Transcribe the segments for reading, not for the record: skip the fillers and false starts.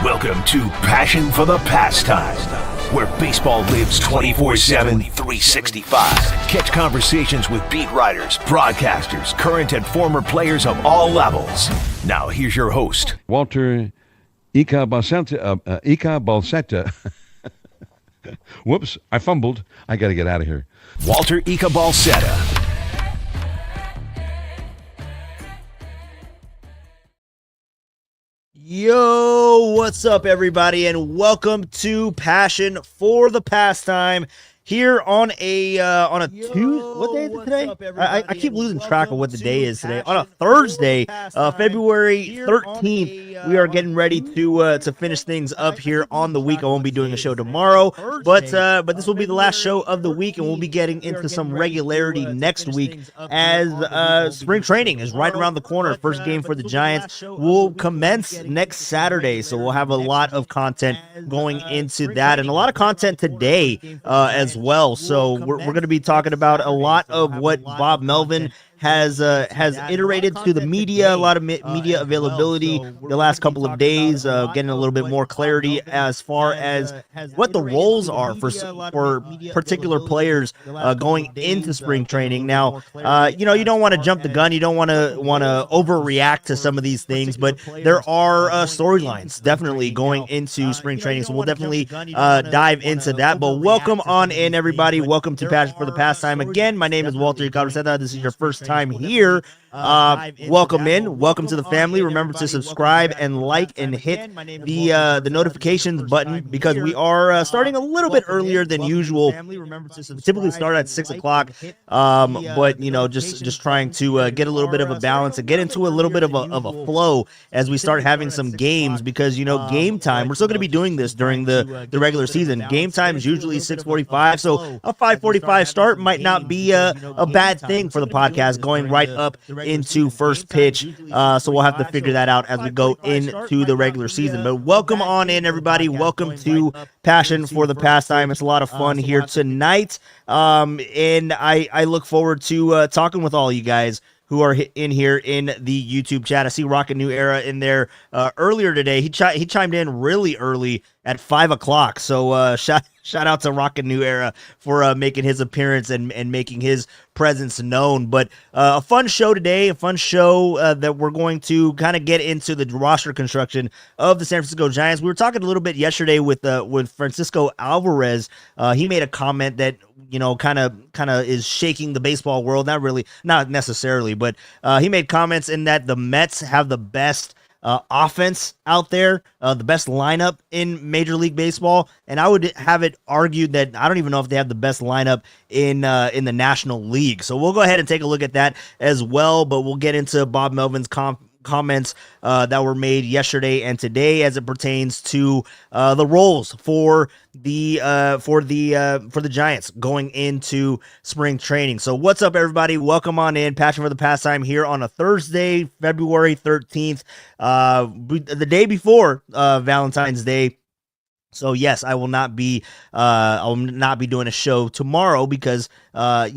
Welcome to Passion for the Pastime, where baseball lives 24/7, 365. Catch conversations with beat writers, broadcasters, current and former players of all levels. Now here's your host, Walter Ika Balsetta. Whoops, I fumbled. I got to get out of here. Walter Ika Balsetta. Yo, what's up, everybody, and welcome to Passion for the Pastime here on a Tuesday. What day is it today? I keep losing track of what the day is today. On a Thursday, February 13th, we are getting ready to finish things up here on the week. I won't be doing a show tomorrow, but this will be the last show of the week, and we'll be getting into some regularity next week as spring training is right around the corner. First game for the Giants will commence next Saturday, so we'll have a lot of content going into that, and a lot of content today as well. So we're going to be talking about a lot of what Bob Melvin has iterated to the media, a lot of media availability the last couple of days, getting a little bit more clarity as far as what the roles are for particular players going into spring training. Now, you don't want to jump the gun, you don't want to overreact to some of these things, but there are storylines definitely going into spring training, so we'll definitely dive into that. But welcome on in, everybody. Welcome to Passion for the Pastime. Again, my name is Walter Ika. This is your first time here. Welcome in. Welcome to the family. Remember to subscribe and like and hit the notifications button, because we are starting a little bit earlier than usual. We typically start at 6 o'clock, but just trying to get a little bit of a balance and get into a little bit of a flow as we start having some games, because game time, we're still going to be doing this during the regular season. Game time is usually 6:45, so a 5:45 start might not be a bad thing for the podcast going right up into first pitch, so we'll have to figure that out as we go into the regular season. But welcome on in, everybody. Welcome to Passion for the Pastime. It's a lot of fun here tonight, and I look forward to talking with all you guys who are in here in the YouTube chat. I see Rocket New Era in there earlier today. He chimed in really early at 5 o'clock. So shout out to Rocket New Era for making his appearance and making his presence known. But a fun show today, a fun show that we're going to kind of get into the roster construction of the San Francisco Giants. We were talking a little bit yesterday with Francisco Alvarez. He made a comment that kind of is shaking the baseball world. Not necessarily, but he made comments in that the Mets have the best offense out there, the best lineup in Major League Baseball, and I would have it argued that I don't even know if they have the best lineup in the National League. So we'll go ahead and take a look at that as well, but we'll get into Bob Melvin's comments that were made yesterday and today as it pertains to the roles for the Giants going into spring training. So what's up, everybody? Welcome on in. Passion for the Pastime here on a Thursday, February 13th, the day before Valentine's Day. So yes, I will not be doing a show tomorrow because I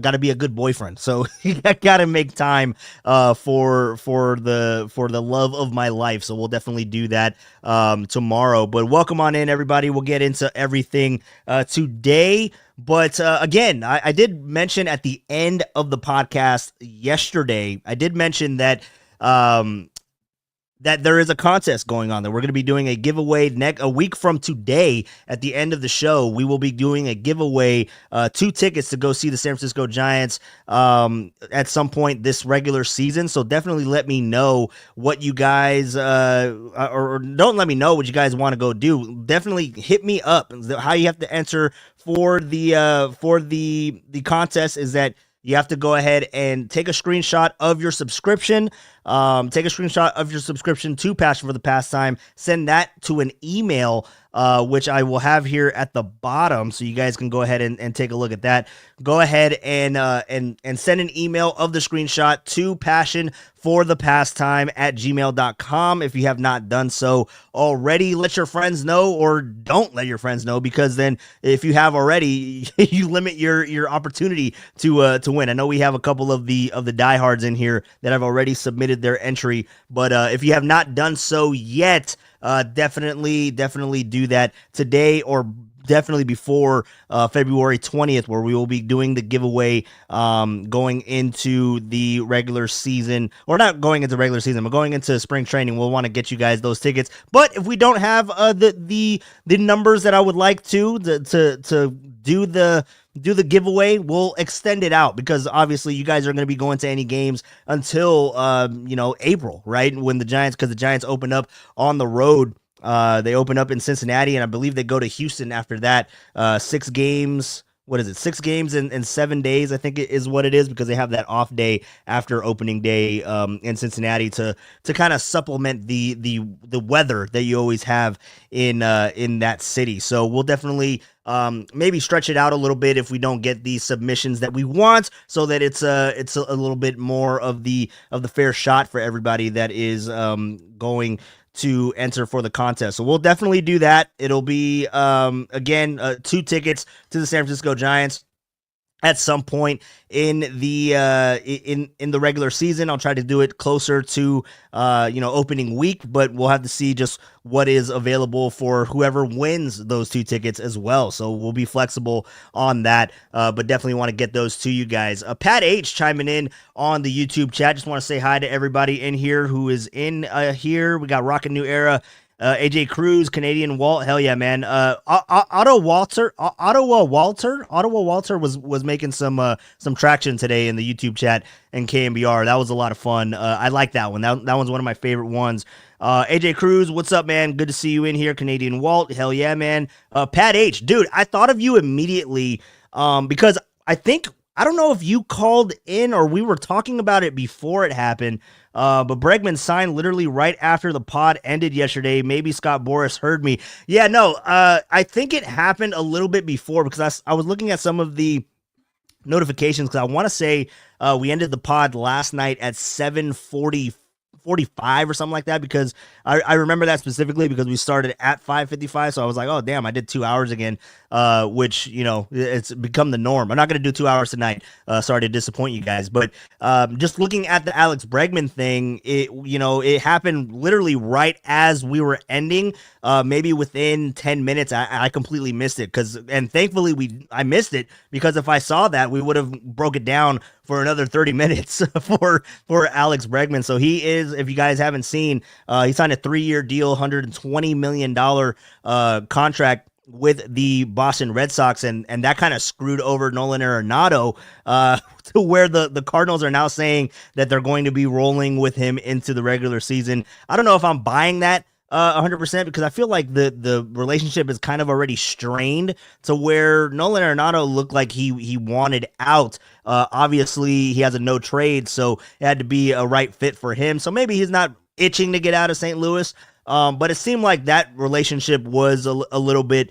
gotta be a good boyfriend. So I gotta make time for the love of my life. So we'll definitely do that tomorrow. But welcome on in, everybody. We'll get into everything today. But again, I did mention at the end of the podcast yesterday, I did mention that that there is a contest going on, that we're going to be doing a giveaway a week from today. At the end of the show, we will be doing a giveaway, 2 tickets to go see the San Francisco Giants at some point this regular season. So definitely let me know what you guys, or don't let me know what you guys want to go do. Definitely hit me up. How you have to enter for the contest is that you have to go ahead and take a screenshot of your subscription. Take a screenshot of your subscription to Passion for the Pastime. Send that to an email, which I will have here at the bottom, so you guys can go ahead and take a look at that. Go ahead and send an email of the screenshot to passionforthepastime@gmail.com if you have not done so already. Let your friends know, or don't let your friends know, because then if you have already, you limit your opportunity to win. I know we have a couple of the diehards in here that have already submitted submitted their entry. But if you have not done so yet, definitely do that today, or definitely before February 20th, where we will be doing the giveaway going into the regular season, or not going into regular season, but going into spring training. We'll want to get you guys those tickets. But if we don't have the numbers that I would like to do the giveaway, we'll extend it out, because obviously you guys are going to be going to any games until April, right? When the Giants, because the Giants open up on the road. They open up in Cincinnati, and I believe they go to Houston after that. 6 games. What is it? 6 games in 7 days, I think it is what it is, because they have that off day after opening day in Cincinnati to kind of supplement the weather that you always have in that city. So we'll definitely maybe stretch it out a little bit if we don't get the submissions that we want, so that it's a little bit more of the fair shot for everybody that is going to enter for the contest. So we'll definitely do that. It'll be again 2 tickets to the San Francisco Giants at some point in the in the regular season. I'll try to do it closer to opening week, but we'll have to see just what is available for whoever wins those 2 tickets as well. So we'll be flexible on that, but definitely want to get those to you guys. Pat H chiming in on the YouTube chat. Just want to say hi to everybody in here who is in here. We got Rockin' New Era, AJ Cruz, Canadian Walt, hell yeah, man. Ottawa Walter was making some traction today in the YouTube chat and KMBR. That was a lot of fun. I like that one. That one's one of my favorite ones. AJ Cruz, what's up, man? Good to see you in here. Canadian Walt, hell yeah, man. Pat H, dude, I thought of you immediately because I don't know if you called in or we were talking about it before it happened, but Bregman signed literally right after the pod ended yesterday. Maybe Scott Boras heard me. Yeah, no, I think it happened a little bit before, because I was looking at some of the notifications, because I want to say we ended the pod last night at 7:45 or something like that, because I remember that specifically because we started at 5:55. So I was like, oh damn, I did 2 hours again, which it's become the norm. I'm not gonna do 2 hours tonight. Sorry to disappoint you guys, but just looking at the Alex Bregman thing, it happened literally right as we were ending. Maybe within 10 minutes, I completely missed it, and thankfully I missed it, because if I saw that, we would have broke it down for another 30 minutes for Alex Bregman. So he is, if you guys haven't seen, he signed a 3-year deal, $120 million contract with the Boston Red Sox, and that kind of screwed over Nolan Arenado to where the Cardinals are now saying that they're going to be rolling with him into the regular season. I don't know if I'm buying that 100%, because I feel like the relationship is kind of already strained to where Nolan Arenado looked like he wanted out. Obviously, he has a no trade, so it had to be a right fit for him. So maybe he's not itching to get out of St. Louis, but it seemed like that relationship was a little bit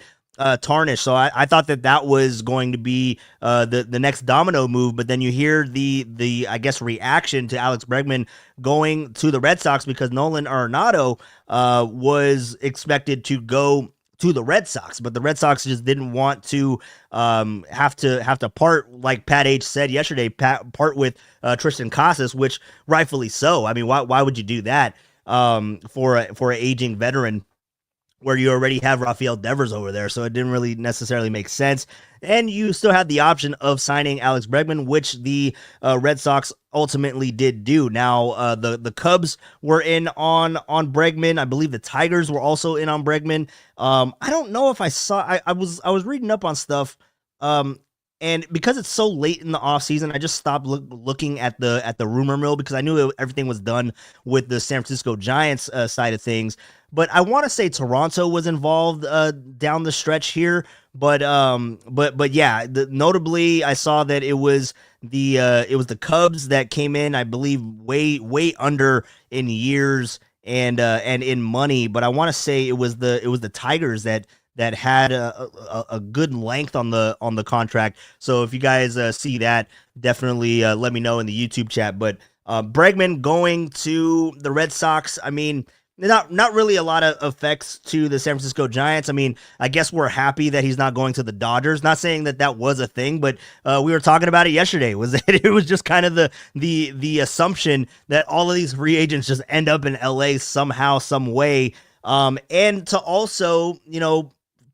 tarnished. So I thought that was going to be the next domino move, but then you hear the I guess reaction to Alex Bregman going to the Red Sox, because Nolan Arenado was expected to go to the Red Sox, but the Red Sox just didn't want to have to part, like Pat H said yesterday, part with Tristan Casas, which rightfully so. I mean, why would you do that for an aging veteran where you already have Rafael Devers over there? So it didn't really necessarily make sense. And you still had the option of signing Alex Bregman, which the Red Sox ultimately did do. Now, the Cubs were in on Bregman. I believe the Tigers were also in on Bregman. I don't know if I saw. I was reading up on stuff, and because it's so late in the offseason, I just stopped looking at the rumor mill, because I knew everything was done with the San Francisco Giants side of things. But I want to say Toronto was involved down the stretch here. But yeah, notably, I saw that it was the Cubs that came in, I believe, way under in years and in money. But I want to say it was the Tigers that had a good length on the contract. So if you guys see that, definitely let me know in the YouTube chat. But Bregman going to the Red Sox, I mean, not really a lot of effects to the San Francisco Giants. I mean, I guess we're happy that he's not going to the Dodgers. Not saying that was a thing, but we were talking about it yesterday. Was that it was just kind of the assumption that all of these free agents just end up in LA somehow, some way. And to also,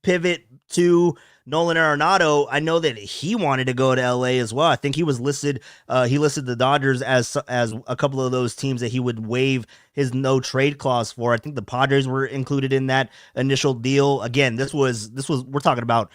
pivot to Nolan Arenado, I know that he wanted to go to LA as well. I think he was listed. He listed the Dodgers as a couple of those teams that he would waive his no trade clause for. I think the Padres were included in that initial deal. Again, this was we're talking about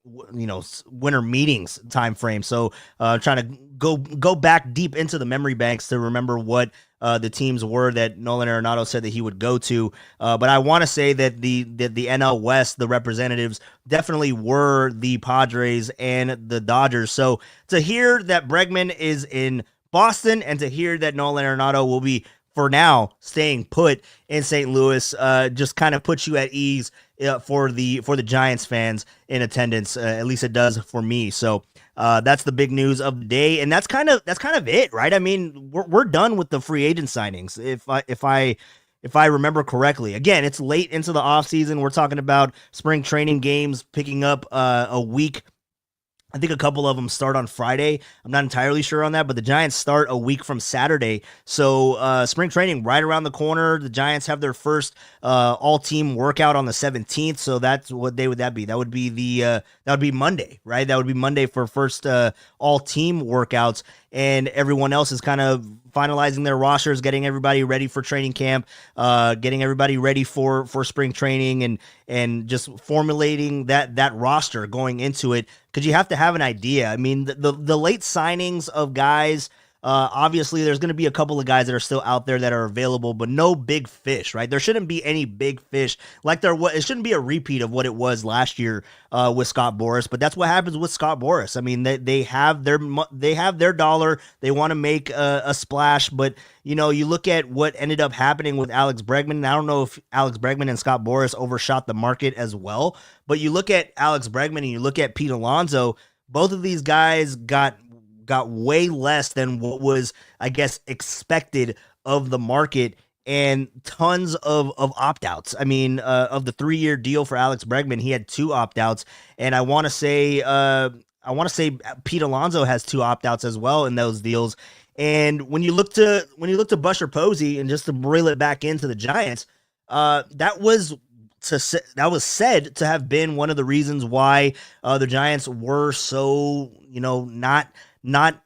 winter meetings time frame. So trying to go back deep into the memory banks to remember what the teams were that Nolan Arenado said that he would go to. But I want to say that the NL West, the representatives definitely were the Padres and the Dodgers. So to hear that Bregman is in Boston and to hear that Nolan Arenado will be, for now, staying put in St. Louis, just kind of puts you at ease for the Giants fans in attendance. At least it does for me. So that's the big news of the day, and that's kind of it, right? I mean, we're done with the free agent signings. If I remember correctly, again, it's late into the offseason. We're talking about spring training games picking up a week. I think a couple of them start on Friday. I'm not entirely sure on that, but the Giants start a week from Saturday. So spring training right around the corner. The Giants have their first all-team workout on the 17th. So that's what day would that be? That would be that would be Monday, right? That would be Monday for first all-team workouts, and everyone else is kind of finalizing their rosters, getting everybody ready for training camp, getting everybody ready for spring training, and just formulating that roster going into it, because you have to have an idea. I mean, the late signings of guys, obviously there's going to be a couple of guys that are still out there that are available, but no big fish, right? There shouldn't be any big fish like there was. It shouldn't be a repeat of what it was last year with Scott Boras, but that's what happens with Scott Boras. I mean, they have their dollar. They want to make a splash, but you look at what ended up happening with Alex Bregman, and I don't know if Alex Bregman and Scott Boras overshot the market as well, but you look at Alex Bregman and you look at Pete Alonso, both of these guys got way less than what was, I guess, expected of the market, and tons of opt-outs. I mean, of the 3-year deal for Alex Bregman, he had 2 opt-outs, and I want to say Pete Alonso has 2 opt-outs as well in those deals. And when you look to Buster Posey, and just to reel it back into the Giants, that was said to have been one of the reasons why the Giants were so not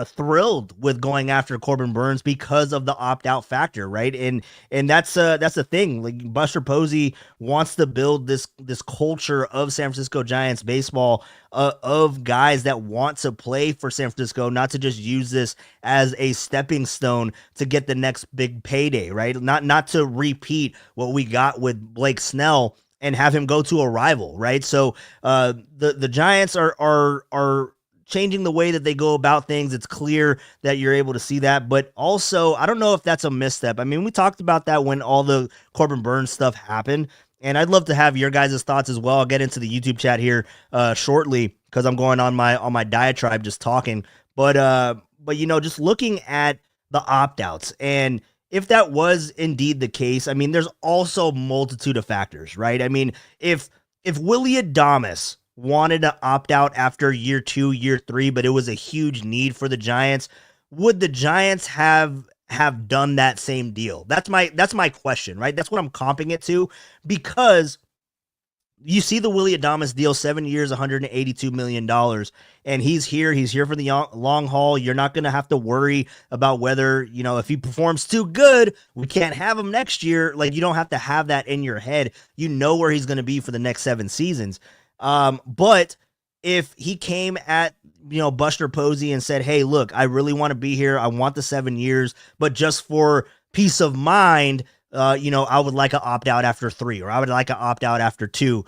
thrilled with going after Corbin Burnes, because of the opt-out factor, right? And that's the thing. Like, Buster Posey wants to build this culture of San Francisco Giants baseball, of guys that want to play for San Francisco, not to just use this as a stepping stone to get the next big payday, right? Not to repeat what we got with Blake Snell and have him go to a rival, right? So the Giants are changing the way that they go about things. It's clear that you're able to see that, but also, I don't know if that's a misstep. I mean, we talked about that when all the Corbin Burnes stuff happened, and I'd love to have your guys' thoughts as well. I'll get into the YouTube chat here shortly, because I'm going on my diatribe just talking, but just looking at the opt-outs, and if that was indeed the case, I mean, there's also a multitude of factors, right? I mean, if Willy Adames wanted to opt out after year 2, year 3, but it was a huge need for the Giants, would the Giants have done that same deal? That's my question, right? That's what I'm comping it to, because you see the Willy Adames deal, 7 years, $182 million, and he's here for the long haul. You're not going to have to worry about whether, if he performs too good, we can't have him next year. Like, you don't have to have that in your head. You know where he's going to be for the next 7 seasons. But if he came at, Buster Posey and said, hey, look, I really want to be here. I want the 7 years, but just for peace of mind, I would like an opt-out after 3, or I would like an opt-out after 2.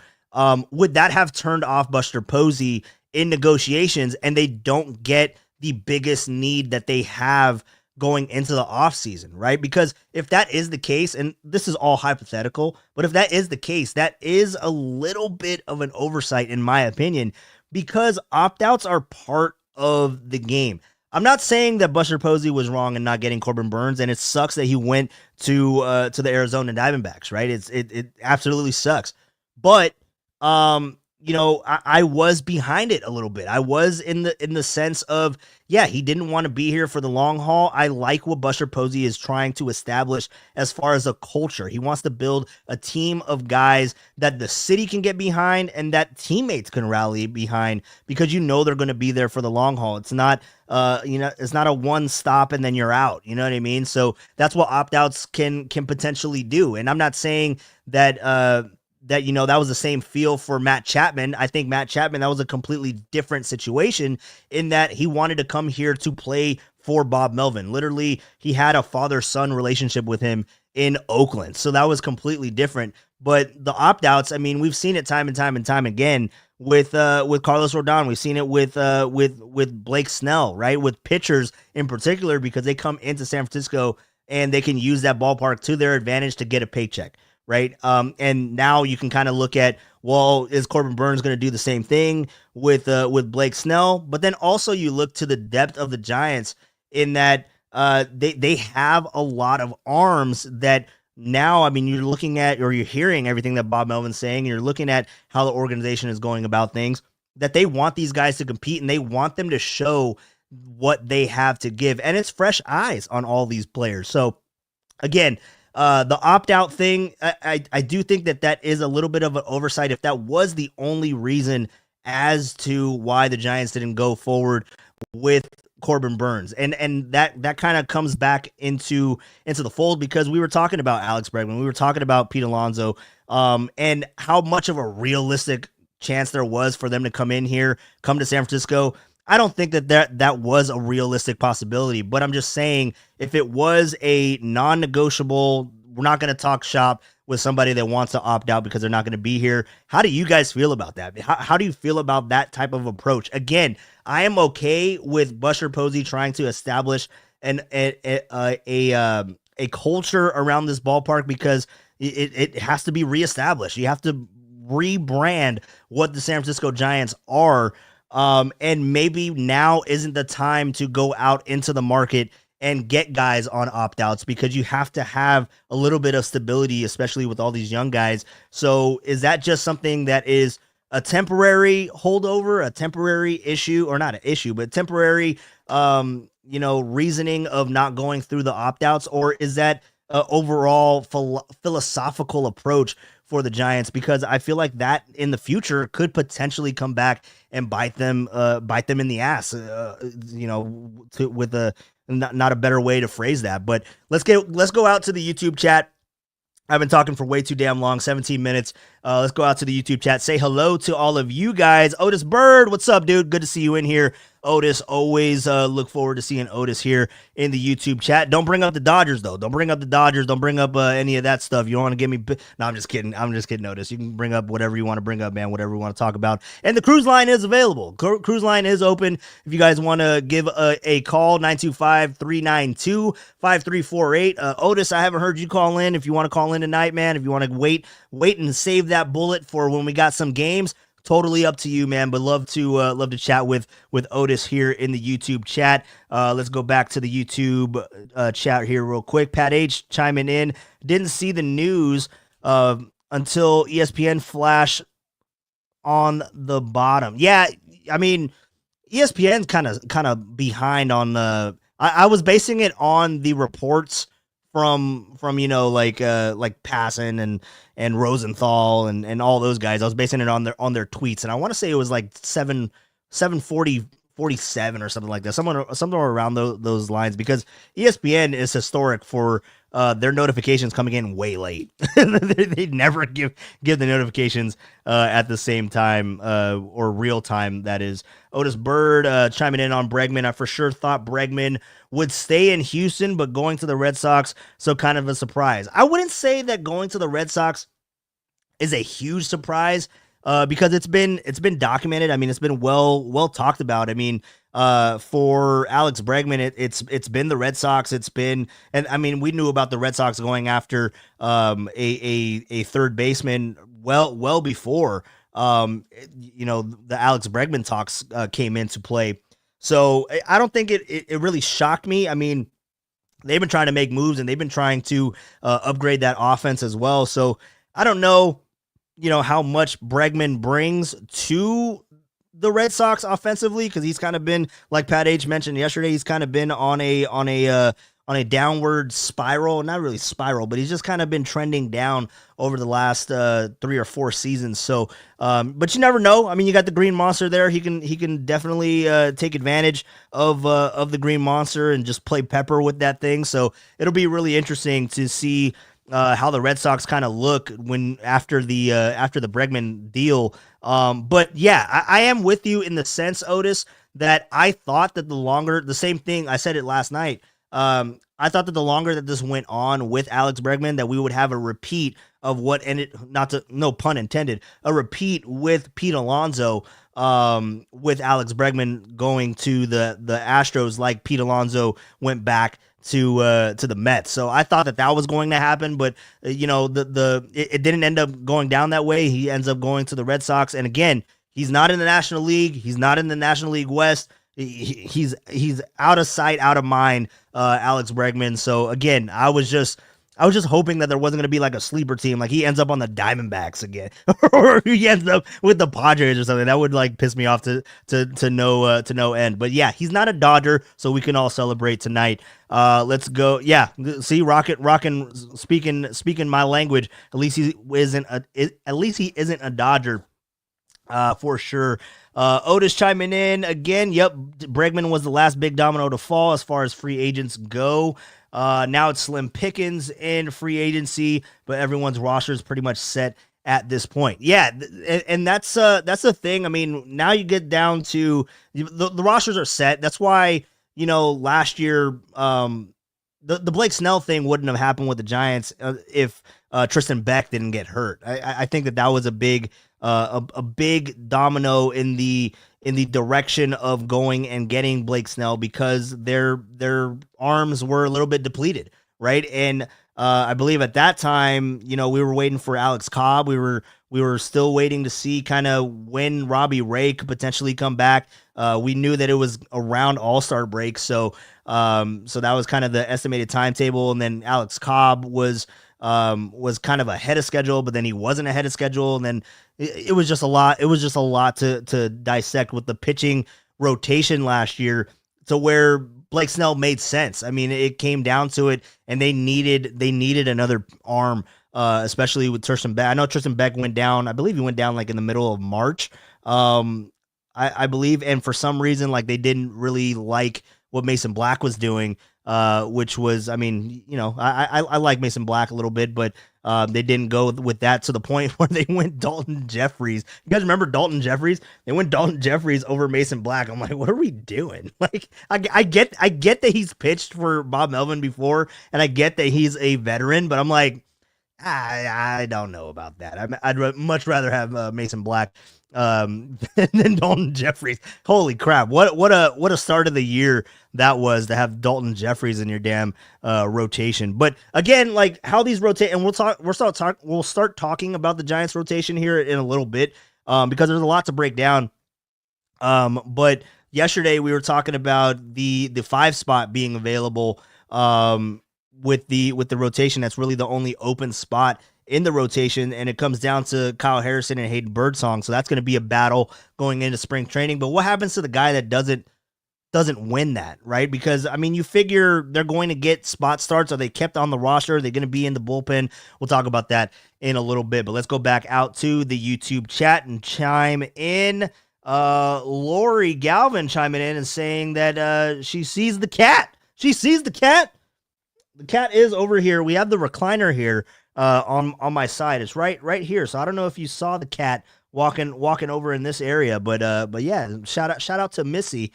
Would that have turned off Buster Posey in negotiations, and they don't get the biggest need that they have going into the offseason, right? Because if that is the case, and this is all hypothetical, but if that is the case, that is a little bit of an oversight, in my opinion, because opt-outs are part of the game. I'm not saying that Buster Posey was wrong in not getting Corbin Burns, and it sucks that he went to the Arizona Diamondbacks, right? It absolutely sucks. But I was behind it a little bit. I was in the sense of, yeah, he didn't want to be here for the long haul. I like what Buster Posey is trying to establish as far as a culture. He wants to build a team of guys that the city can get behind and that teammates can rally behind, because they're going to be there for the long haul. It's not it's not a one stop and then you're out. You know what I mean? So that's what opt-outs can potentially do. And I'm not saying that that was the same feel for Matt Chapman. I think Matt Chapman, that was a completely different situation in that he wanted to come here to play for Bob Melvin. Literally, he had a father-son relationship with him in Oakland. So that was completely different. But the opt-outs, I mean, we've seen it time and time again with Carlos Rodon. We've seen it with Blake Snell, right? With pitchers in particular, because they come into San Francisco and they can use that ballpark to their advantage to get a paycheck. Right. And now you can kind of look at, well, is Corbin Burns going to do the same thing with Blake Snell? But then also you look to the depth of the Giants in that they have a lot of arms that now, I mean, you're looking at, or you're hearing everything that Bob Melvin's saying, and you're looking at how the organization is going about things, that they want these guys to compete and they want them to show what they have to give. And it's fresh eyes on all these players. So again, the opt-out thing, I do think that is a little bit of an oversight if that was the only reason as to why the Giants didn't go forward with Corbin Burns. And that kind of comes back into the fold, because we were talking about Alex Bregman, we were talking about Pete Alonso, and how much of a realistic chance there was for them to come to San Francisco. I don't think that was a realistic possibility, but I'm just saying, if it was a non-negotiable, we're not going to talk shop with somebody that wants to opt out because they're not going to be here. How do you guys feel about that? How do you feel about that type of approach? Again, I am okay with Buster Posey trying to establish a culture around this ballpark, because it has to be reestablished. You have to rebrand what the San Francisco Giants are. And maybe now isn't the time to go out into the market and get guys on opt-outs, because you have to have a little bit of stability, especially with all these young guys. So is that just something that is a temporary holdover, a temporary issue, or not an issue, but temporary, reasoning of not going through the opt-outs? Or is that overall philosophical approach for the Giants? Because I feel like that in the future could potentially come back and bite them in the ass, with a not a better way to phrase that. But let's go out to the YouTube chat. I've been talking for way too damn long, 17 minutes. Let's go out to the YouTube chat. Say hello to all of you guys. Otis Bird, what's up, dude? Good to see you in here. Otis, always look forward to seeing Otis here in the YouTube chat. Don't bring up the Dodgers, though. Don't bring up the Dodgers. Don't bring up any of that stuff. You don't want to give me... No, I'm just kidding. Otis. You can bring up whatever you want to bring up, man, whatever you want to talk about. And the cruise line is available. Cruise line is open. If you guys want to give a call, 925-392-5348. Otis, I haven't heard you call in. If you want to call in tonight, man, if you want to wait and save that bullet for when we got some games, totally up to you, man. But love to chat with Otis here in the YouTube chat. Let's go back to the YouTube chat here real quick. Pat H chiming in. Didn't see the news until ESPN flash on the bottom. Yeah, I mean, ESPN's kind of behind on the. I was basing it on the reports from like Passan and Rosenthal and all those guys. I was basing it on their tweets, and I want to say it was like 7:47 or something like that, somewhere around those lines, because ESPN is historic for their notifications coming in way late. They never give the notifications at the same time, or real time, that is. Otis Bird chiming in on Bregman. I for sure thought Bregman would stay in Houston, but going to the Red Sox, so kind of a surprise. I wouldn't say that going to the Red Sox is a huge surprise, because it's been documented. I mean, it's been well talked about. I mean, for Alex Bregman, it's been the Red Sox. It's been, and I mean, we knew about the Red Sox going after a third baseman well before the Alex Bregman talks came into play. So I don't think it really shocked me. I mean, they've been trying to make moves and they've been trying to upgrade that offense as well. So I don't know, how much Bregman brings to the Red Sox offensively, because he's kind of been, like Pat H mentioned yesterday, he's kind of been on a downward spiral. Not really spiral, but he's just kind of been trending down over the last 3 or 4 seasons. So, but you never know. I mean, you got the Green Monster there. He can definitely take advantage of the Green Monster and just play pepper with that thing. So it'll be really interesting to see how the Red Sox kind of look after the Bregman deal. But yeah, I am with you in the sense, Otis, that I thought that the same thing, I said it last night. I thought that the longer that this went on with Alex Bregman, that we would have a repeat of what ended, no pun intended, a repeat with Pete Alonso, with Alex Bregman going to the Astros, like Pete Alonso went back to the Mets. So I thought that was going to happen, but it didn't end up going down that way. He ends up going to the Red Sox, and again, he's not in the National League. He's not in the National League West. He's out of sight, out of mind, Alex Bregman. So again, I was just hoping that there wasn't going to be like a sleeper team, like he ends up on the Diamondbacks again, or he ends up with the Padres or something. That would like piss me off to no end. But yeah, he's not a Dodger, so we can all celebrate tonight. Let's go. Yeah, see, rockin', speaking my language. At least he isn't a Dodger. For sure. Otis chiming in again. Yep, Bregman was the last big domino to fall as far as free agents go. Now it's slim pickings in free agency, but everyone's roster is pretty much set at this point. Yeah, and that's the thing. I mean, now you get down to the rosters are set. That's why last year the Blake Snell thing wouldn't have happened with the Giants if Tristan Beck didn't get hurt. I think that was a big domino in the direction of going and getting Blake Snell, because their arms were a little bit depleted, right? And I believe at that time, we were waiting for Alex Cobb. We were still waiting to see kind of when Robbie Ray could potentially come back. We knew that it was around All-Star break, so that was kind of the estimated timetable. And then Alex Cobb was kind of ahead of schedule, but then he wasn't ahead of schedule, and then it was just a lot. It was just a lot to dissect with the pitching rotation last year, to where Blake Snell made sense. I mean, it came down to it, and they needed another arm, especially with Tristan Beck. I know Tristan Beck went down. I believe he went down like in the middle of March. I believe, and for some reason, like they didn't really like what Mason Black was doing. Which was, I mean, I like Mason Black a little bit, but they didn't go with that to the point where they went Dalton Jeffries. You guys remember Dalton Jeffries? They went Dalton Jeffries over Mason Black. I'm like, what are we doing? Like, I get that he's pitched for Bob Melvin before, and I get that he's a veteran, but I'm like, I don't know about that. I'd much rather have Mason Black than Dalton Jeffries. Holy crap! What a start of the year that was, to have Dalton Jeffries in your damn rotation. But again, like how these rotate, and we'll start talking about the Giants rotation here in a little bit, because there's a lot to break down. But yesterday we were talking about the 5 spot being available. With the rotation, that's really the only open spot in the rotation, and it comes down to Kyle Harrison and Hayden Birdsong. So that's going to be a battle going into spring training. But what happens to the guy that doesn't win that, right? Because I mean, you figure they're going to get spot starts. Are they kept on the roster? Are they going to be in the bullpen? We'll talk about that in a little bit. But let's go back out to the YouTube chat and chime in. Lori Galvin chiming in and saying that she sees the cat. She sees the cat. The cat is over here. We have the recliner here on my side. It's right here. So I don't know if you saw the cat walking over in this area, but yeah, shout out to Missy.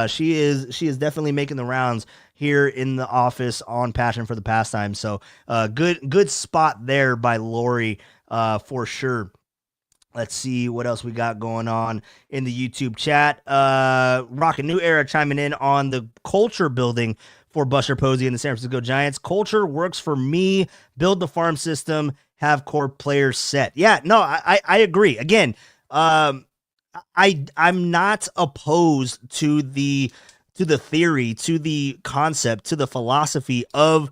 She is definitely making the rounds here in the office on Passion for the Pastime. So good spot there by Lori for sure. Let's see what else we got going on in the YouTube chat. Rockin' New Era chiming in on the culture building for Buster Posey and the San Francisco Giants. Culture works for me. Build the farm system. Have core players set. Yeah, no, I agree. Again, I'm not opposed to the theory, to the concept, to the philosophy of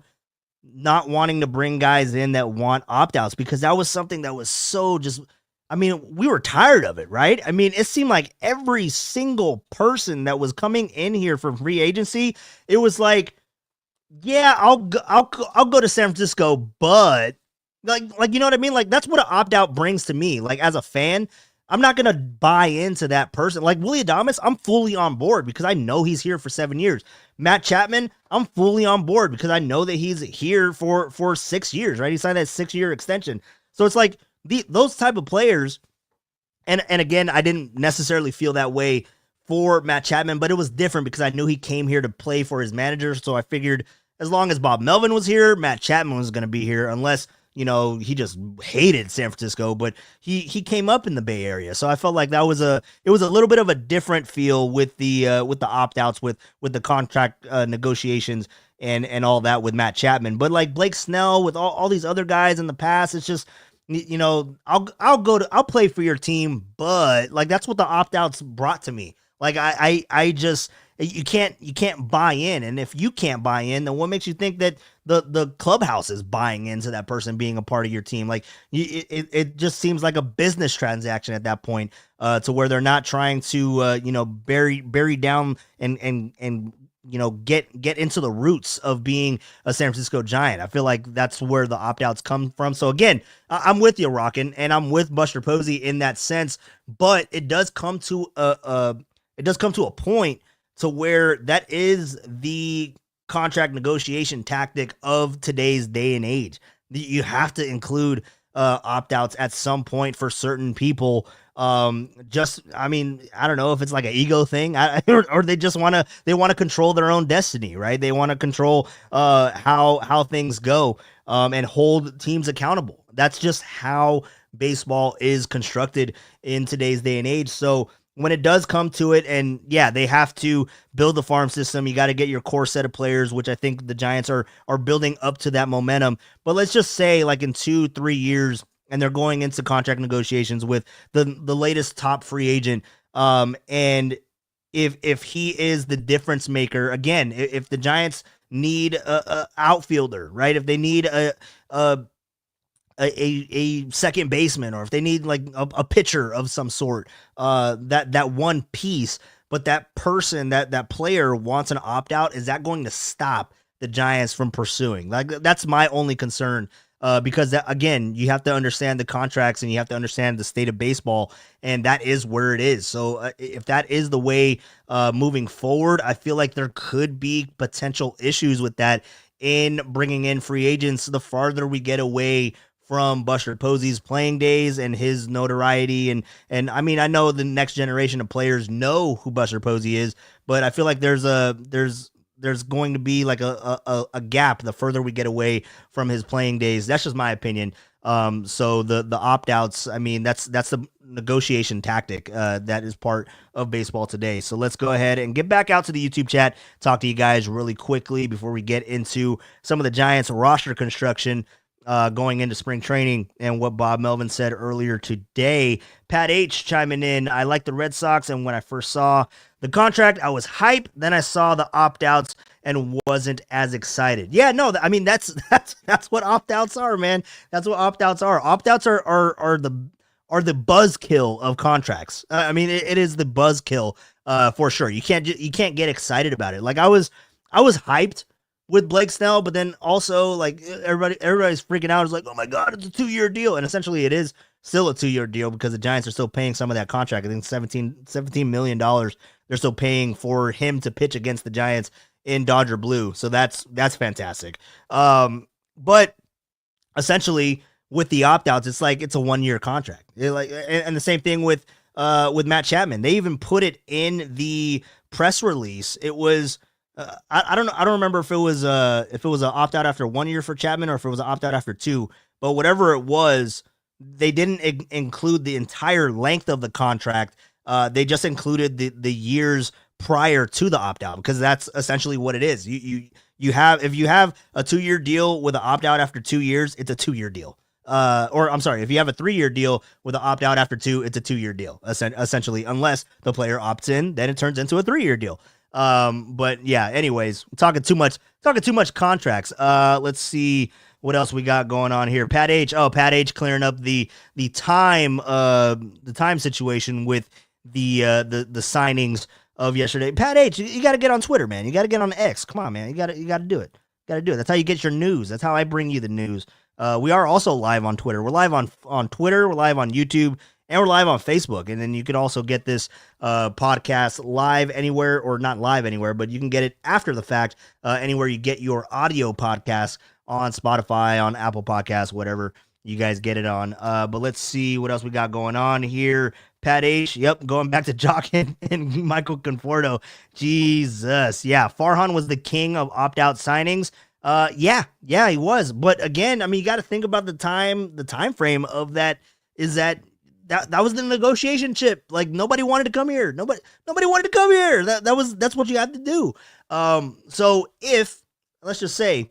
not wanting to bring guys in that want opt-outs, because that was something that was so just, I mean, we were tired of it, right? I mean, it seemed like every single person that was coming in here for free agency, it was like, yeah, I'll go to San Francisco, but like you know what I mean? Like that's what an opt-out brings to me. Like as a fan, I'm not gonna buy into that person. Like Willie Adames, I'm fully on board because I know he's here for 7 years. Matt Chapman, I'm fully on board because I know that he's here for 6 years, right? He signed that 6-year extension. So it's like those type of players, and again, I didn't necessarily feel that way for Matt Chapman, but it was different because I knew he came here to play for his manager. So I figured as long as Bob Melvin was here, Matt Chapman was going to be here, unless he just hated San Francisco, but he came up in the Bay Area. So I felt like it was a little bit of a different feel with the opt-outs, with the contract negotiations and all that with Matt Chapman. But like Blake Snell, with all these other guys in the past, it's just, I'll play for your team, but like that's what the opt-outs brought to me. Like I just, you can't buy in, and if you can't buy in, then what makes you think that the clubhouse is buying into that person being a part of your team? Like it just seems like a business transaction at that point, to where they're not trying to bury down and get into the roots of being a San Francisco Giant. I feel like that's where the opt-outs come from. So again, I'm with you, Rockin', and I'm with Buster Posey in that sense, but it does come to a point to where that is the contract negotiation tactic of today's day and age. You have to include opt-outs at some point for certain people. I don't know if it's like an ego thing, or they just want to control their own destiny, right? They want to control how things go, and hold teams accountable. That's just how baseball is constructed in today's day and age. So when it does come to it, and yeah, they have to build the farm system. You got to get your core set of players, which I think the Giants are building up to that momentum. But let's just say like in 2-3 years, and they're going into contract negotiations with the latest top free agent. And if he is the difference maker, again, if the Giants need a outfielder, right? If they need a second baseman, or if they need like a pitcher of some sort, that one piece, but that person, that player wants an opt-out, is that going to stop the Giants from pursuing? Like that's my only concern, because that, again, you have to understand the contracts and you have to understand the state of baseball, and that is where it is. So if that is the way moving forward, I feel like there could be potential issues with that in bringing in free agents the farther we get away from Buster Posey's playing days and his notoriety. And I mean, I know the next generation of players know who Buster Posey is, but I feel like there's going to be like a gap the further we get away from his playing days. That's just my opinion. So the opt-outs, I mean, that's the negotiation tactic that is part of baseball today. So let's go ahead and get back out to the YouTube chat, talk to you guys really quickly before we get into some of the Giants roster construction going into spring training and what Bob Melvin said earlier today. Pat H chiming in, I like the Red Sox, and when I first saw the contract, I was hyped. Then I saw the opt-outs and wasn't as excited. Yeah, no, I mean, that's what opt-outs are, man. That's what opt-outs are. Opt-outs are the buzzkill of contracts. I mean, it is the buzzkill for sure. You can't get excited about it. Like I was hyped with Blake Snell, but then also like everybody's freaking out. It's like, oh my God, it's a 2-year deal. And essentially it is still a 2-year deal because the Giants are still paying some of that contract. I think $17 million they're still paying for him to pitch against the Giants in Dodger blue. So that's fantastic. But essentially with the opt-outs, it's like it's a 1-year contract. And the same thing with Matt Chapman. They even put it in the press release. It was I don't know. I don't remember if it was an opt-out after 1 year for Chapman or if it was an opt-out after 2, but whatever it was, they didn't include the entire length of the contract. They just included the years prior to the opt-out, because that's essentially what it is. If you have a 2-year deal with an opt-out after 2 years, it's a 2-year deal. or I'm sorry, if you have a 3-year deal with an opt out after 2, it's a 2-year deal, essentially, unless the player opts in, then it turns into a 3-year deal. But yeah, anyways, talking too much contracts. Let's see what else we got going on here. Pat H clearing up the time situation with the signings of yesterday. Pat H, you got to get on Twitter, man. You got to get on X. Come on, man. You got to do it. That's how you get your news. That's how I bring you the news. We are also live on Twitter. We're live on Twitter. We're live on YouTube. And we're live on Facebook. And then you can also get this podcast live anywhere, or not live anywhere, but you can get it after the fact anywhere you get your audio podcasts, on Spotify, on Apple Podcasts, whatever you guys get it on. But let's see what else we got going on here. Pat H, yep, going back to Jock and Michael Conforto. Jesus. Yeah, Farhan was the king of opt-out signings. Yeah, he was. But again, I mean, you got to think about the time frame of that. Is that was the negotiation chip. Like, nobody wanted to come here. Nobody wanted to come here. That's what you had to do. So if, let's just say,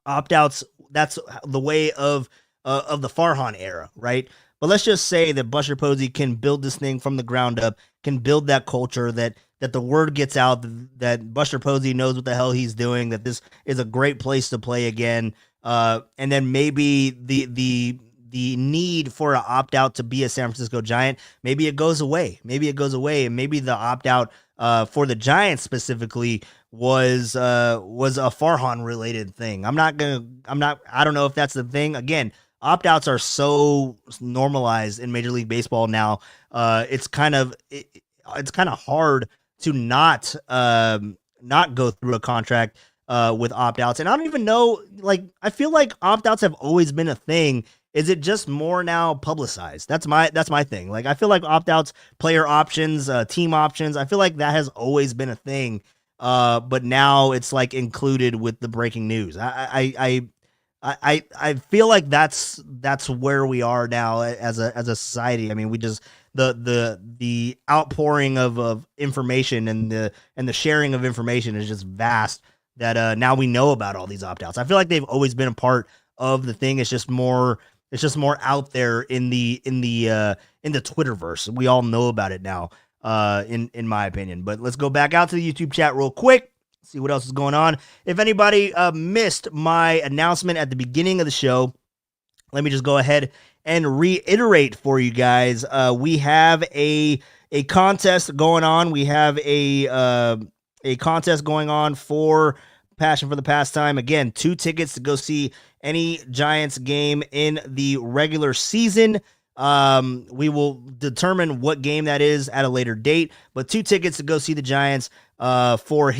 opt-outs, that's the way of the Farhan era, right? But let's just say that Buster Posey can build this thing from the ground up, can build that culture, that the word gets out, that Buster Posey knows what the hell he's doing, that this is a great place to play again, and then maybe the need for an opt-out to be a San Francisco Giant, maybe it goes away. And maybe the opt-out for the Giants specifically was a Farhan related thing. I don't know if that's the thing. Again, opt-outs are so normalized in Major League Baseball now. It's kind of hard to not go through a contract with opt-outs. And I don't even know, like, I feel like opt-outs have always been a thing. Is it just more now publicized? That's my thing. Like, I feel like opt-outs, player options, team options, I feel like that has always been a thing. But now it's like included with the breaking news. I feel like that's where we are now as a society. I mean, we just the outpouring of information and the sharing of information is just vast, that now we know about all these opt-outs. I feel like they've always been a part of the thing. It's just more out there in the Twitterverse. We all know about it now, in my opinion. But let's go back out to the YouTube chat real quick, see what else is going on. If anybody missed my announcement at the beginning of the show, let me just go ahead and reiterate for you guys. We have a contest going on. We have a contest going on for Passion for the Pastime. Again, 2 tickets to go see any Giants game in the regular season. We will determine what game that is at a later date, but 2 tickets to go see the Giants for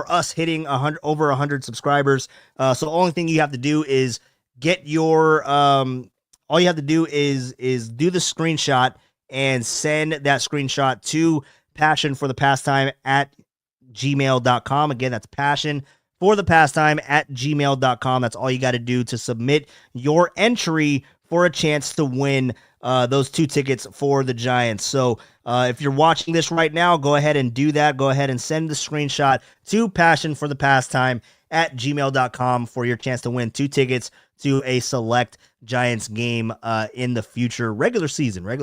us hitting over 100 subscribers. So the only thing you have to do is get your all you have to do is do the screenshot and send that screenshot to passionforthepastime@gmail.com. Again, that's passionforthepastime@gmail.com. That's all you got to do to submit your entry for a chance to win those 2 tickets for the Giants. So if you're watching this right now, go ahead and do that. Go ahead and send the screenshot to passionforthepastime@gmail.com for your chance to win 2 tickets to a select Giants game in the future, regular season in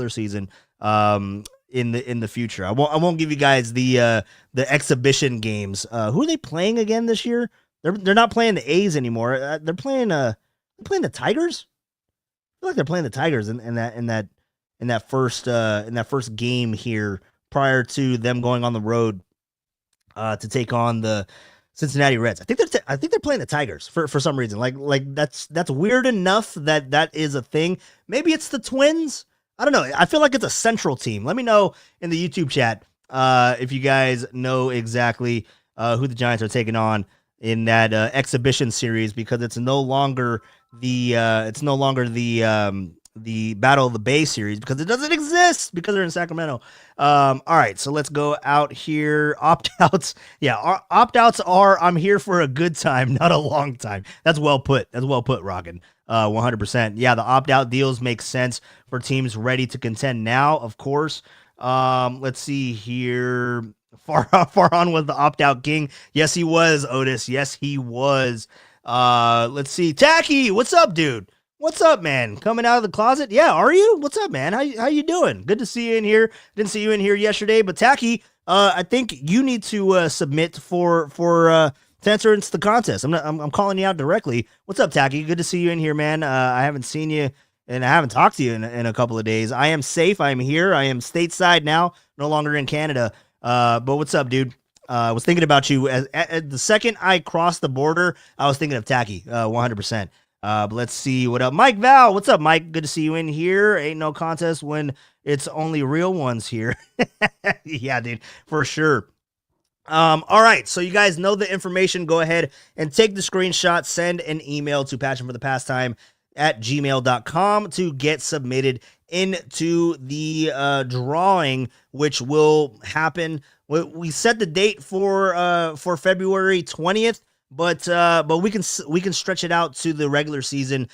the future. I won't give you guys the exhibition games. Who are they playing again this year? They're not playing the A's anymore. They're playing the Tigers. I feel like they're playing the Tigers in that first game here prior to them going on the road to take on the Cincinnati Reds. I think they're playing the Tigers for some reason. Like that's weird enough that is a thing. Maybe it's the Twins. I don't know. I feel like it's a Central team. Let me know in the YouTube chat if you guys know exactly who the Giants are taking on in that exhibition series, because it's no longer the Battle of the Bay series, because it doesn't exist because they're in Sacramento. All right, so let's go out here. Opt-outs. Yeah, opt-outs are, I'm here for a good time, not a long time. That's well put. Rockin'. 100%. Yeah, the opt-out deals make sense for teams ready to contend now, of course. Let's see here. Farhan was the opt-out king. Yes, he was, Otis. Yes, he was. Let's see. Tacky, what's up, dude? What's up, man? Coming out of the closet? Yeah, are you? What's up, man? How you doing? Good to see you in here. Didn't see you in here yesterday, but Tacky, I think you need to submit for to enter into the contest. I'm calling you out directly. What's up, Tacky? Good to see you in here, man. I haven't seen you and I haven't talked to you in a couple of days. I am safe. I am here. I am stateside now, no longer in Canada. But what's up, dude? I was thinking about you at the second I crossed the border. I was thinking of Tacky, 100%. But let's see what up. Mike Val, what's up, Mike? Good to see you in here. Ain't no contest when it's only real ones here. Yeah, dude, for sure. All right, so you guys know the information. Go ahead and take the screenshot, send an email to passionforthepastime@gmail.com to get submitted into the drawing, which will happen. We set the date for February 20th. But we can stretch it out to the regular season.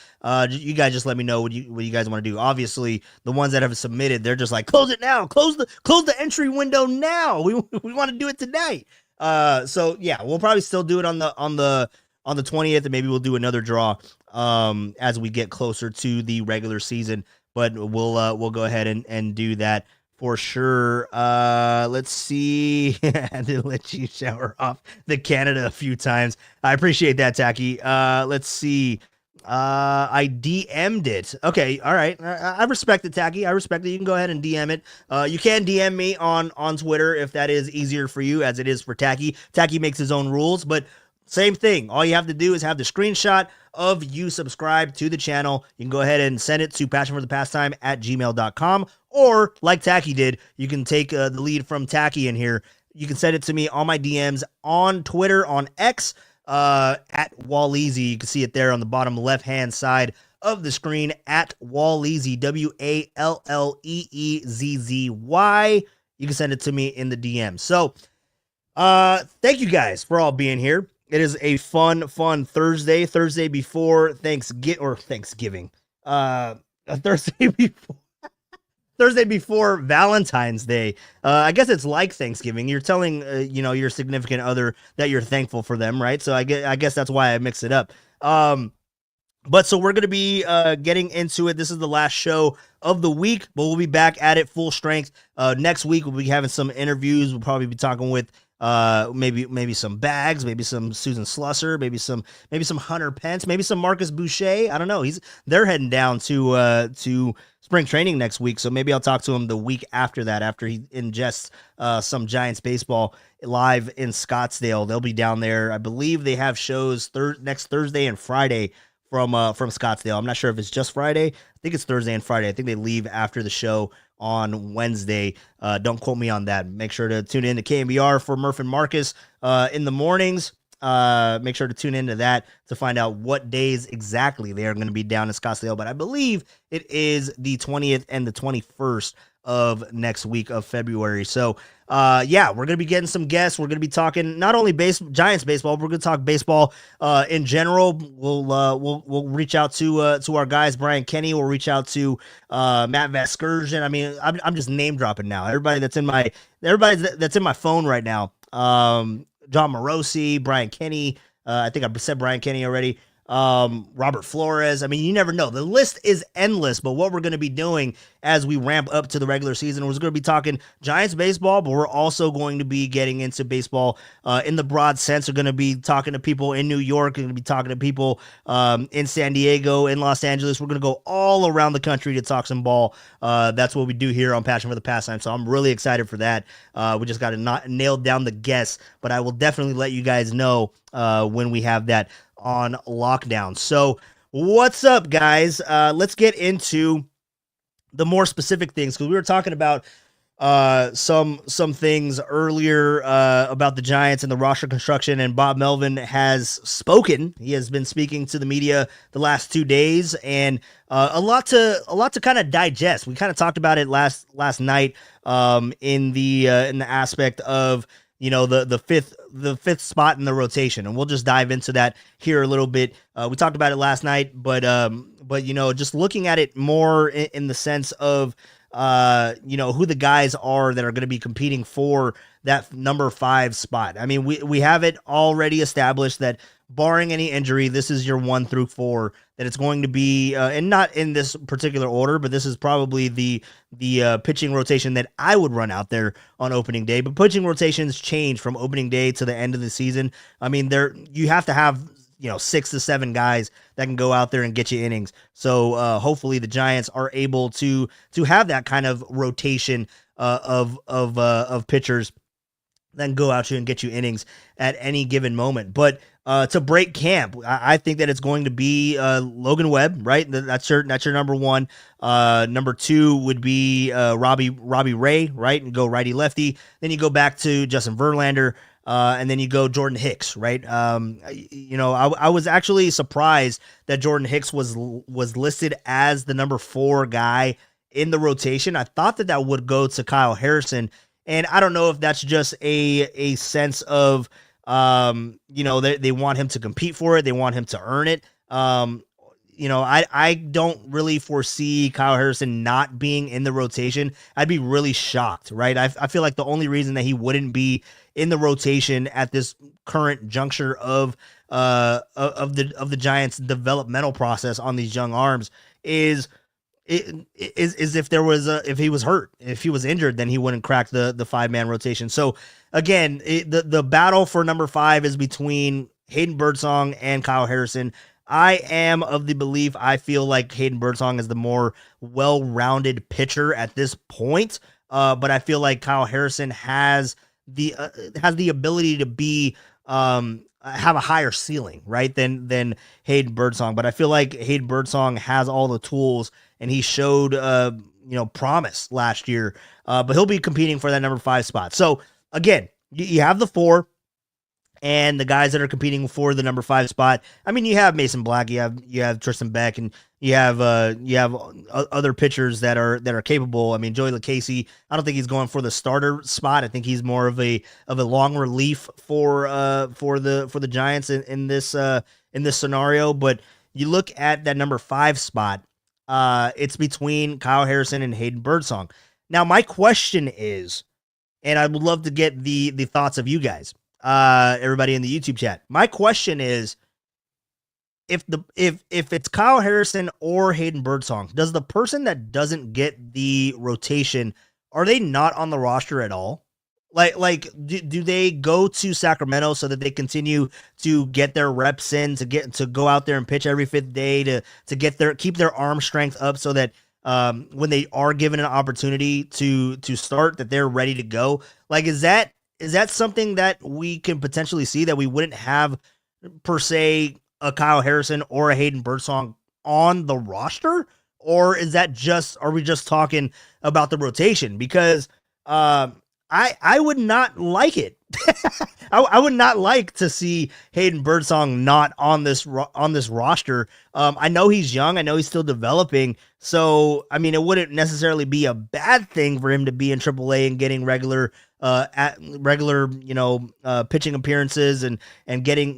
You guys just let me know what you guys want to do. Obviously, the ones that have submitted, they're just like, close it now, close the entry window now. We want to do it tonight. So yeah, we'll probably still do it on the 20th, and maybe we'll do another draw as we get closer to the regular season. But we'll go ahead and do that for sure. Let's see. I had to let you shower off the Canada a few times. I appreciate that, Tacky. Let's see. I DM'd it. Okay, all right. I respect it, Tacky. I respect it. You can go ahead and DM it. You can DM me on Twitter if that is easier for you, as it is for Tacky. Tacky makes his own rules, but same thing. All you have to do is have the screenshot of you subscribe to the channel. You can go ahead and send it to passionforthepastime@gmail.com, or like Tacky did, you can take the lead from Tacky in here. You can send it to me on my DMs on Twitter, on X, at Walleezy. You can see it there on the bottom left-hand side of the screen, at Walleezy, WALLEEZZY. You can send it to me in the DM. So, thank you guys for all being here. It is a fun Thursday before Thanksgiving. A Thursday before Valentine's Day. I guess it's like Thanksgiving. You're telling your significant other that you're thankful for them, right? So I guess that's why I mix it up. But so we're going to be getting into it. This is the last show of the week, but we'll be back at it full strength. Next week we'll be having some interviews. We'll probably be talking with maybe some Bags, maybe some Susan Slusser, maybe some Hunter Pence, maybe some Marcus Boucher. I don't know. They're heading down to spring training next week, so maybe I'll talk to him the week after that, after he ingests some Giants baseball live in Scottsdale. They'll be down there. I believe they have shows next Thursday and Friday from Scottsdale. I'm not sure if it's just Friday. I think it's Thursday and Friday. I think they leave after the show on Wednesday. Don't quote me on that. Make sure to tune in to KMBR for Murph and Marcus in the mornings. Make sure to tune into that to find out what days exactly they are going to be down in Scottsdale. But I believe it is the 20th and the 21st of next week of February. So, we're going to be getting some guests. We're going to be talking not only Giants baseball, but we're going to talk baseball in general. We'll reach out to our guys, Brian Kenny. We'll reach out to Matt Vasgersian. I mean, I'm just name dropping now. Everybody that's in my phone right now. John Morosi, Brian Kenny. I think I said Brian Kenny already. Robert Flores. I mean, you never know. The list is endless, but what we're going to be doing as we ramp up to the regular season, we're going to be talking Giants baseball, but we're also going to be getting into baseball in the broad sense. We're going to be talking to people in New York. We're going to be talking to people in San Diego, in Los Angeles. We're going to go all around the country to talk some ball. That's what we do here on Passion for the Pastime, so I'm really excited for that. We just got to nail down the guests, but I will definitely let you guys know when we have that on lockdown. So what's up, guys? Let's get into the more specific things, because we were talking about some things earlier about the Giants and the roster construction, and Bob Melvin has spoken. He has been speaking to the media the last 2 days, and a lot to kind of digest. We kind of talked about it last night in the aspect of the fifth spot in the rotation, and we'll just dive into that here a little bit. We talked about it last night, but just looking at it more in the sense of who the guys are that are going to be competing for that number 5 spot. I mean, we have it already established that barring any injury, this is your 1 through 4 that it's going to be, and not in this particular order, but this is probably the pitching rotation that I would run out there on opening day. But pitching rotations change from opening day to the end of the season. I mean, you have to have 6 to 7 guys that can go out there and get you innings. So hopefully the Giants are able to have that kind of rotation of pitchers that can go out to and get you innings at any given moment. But to break camp, I think that it's going to be Logan Webb, right? That's your number one. Number 2 would be Robbie Ray, right? And go righty lefty. Then you go back to Justin Verlander. And then you go Jordan Hicks, right? I was actually surprised that Jordan Hicks was listed as the number 4 guy in the rotation. I thought that would go to Kyle Harrison, and I don't know if that's just a sense of they want him to compete for it, they want him to earn it. I don't really foresee Kyle Harrison not being in the rotation. I'd be really shocked, right? I feel like the only reason that he wouldn't be in the rotation at this current juncture of the Giants' developmental process on these young arms is if he was hurt, if he was injured, then he wouldn't crack the 5-man rotation. So again, the battle for number 5 is between Hayden Birdsong and Kyle Harrison. I am of the belief, I feel like Hayden Birdsong is the more well-rounded pitcher at this point, but I feel like Kyle Harrison has the ability to be have a higher ceiling, right, than Hayden Birdsong. But I feel like Hayden Birdsong has all the tools, and he showed promise last year. But he'll be competing for that number 5 spot. So again, you have the 4. And the guys that are competing for the number 5 spot, I mean, you have Mason Black, you have Tristan Beck, and you have other pitchers that are capable. I mean, Joey LaCasey, I don't think he's going for the starter spot. I think he's more of a long relief for the Giants in this scenario. But you look at that number 5 spot, it's between Kyle Harrison and Hayden Birdsong. Now, my question is, and I would love to get the thoughts of you guys. Everybody in the YouTube chat. My question is, if it's Kyle Harrison or Hayden Birdsong, does the person that doesn't get the rotation, are they not on the roster at all? Do they go to Sacramento so that they continue to get their reps in, to go out there and pitch every 5th day to keep their arm strength up so that when they are given an opportunity to start, that they're ready to go? Is that something that we can potentially see, that we wouldn't have, per se, a Kyle Harrison or a Hayden Birdsong on the roster? Or are we just talking about the rotation? Because I would not like it. I would not like to see Hayden Birdsong not on this roster. I know he's young. I know he's still developing. So, I mean, it wouldn't necessarily be a bad thing for him to be in AAA and getting regular pitching appearances and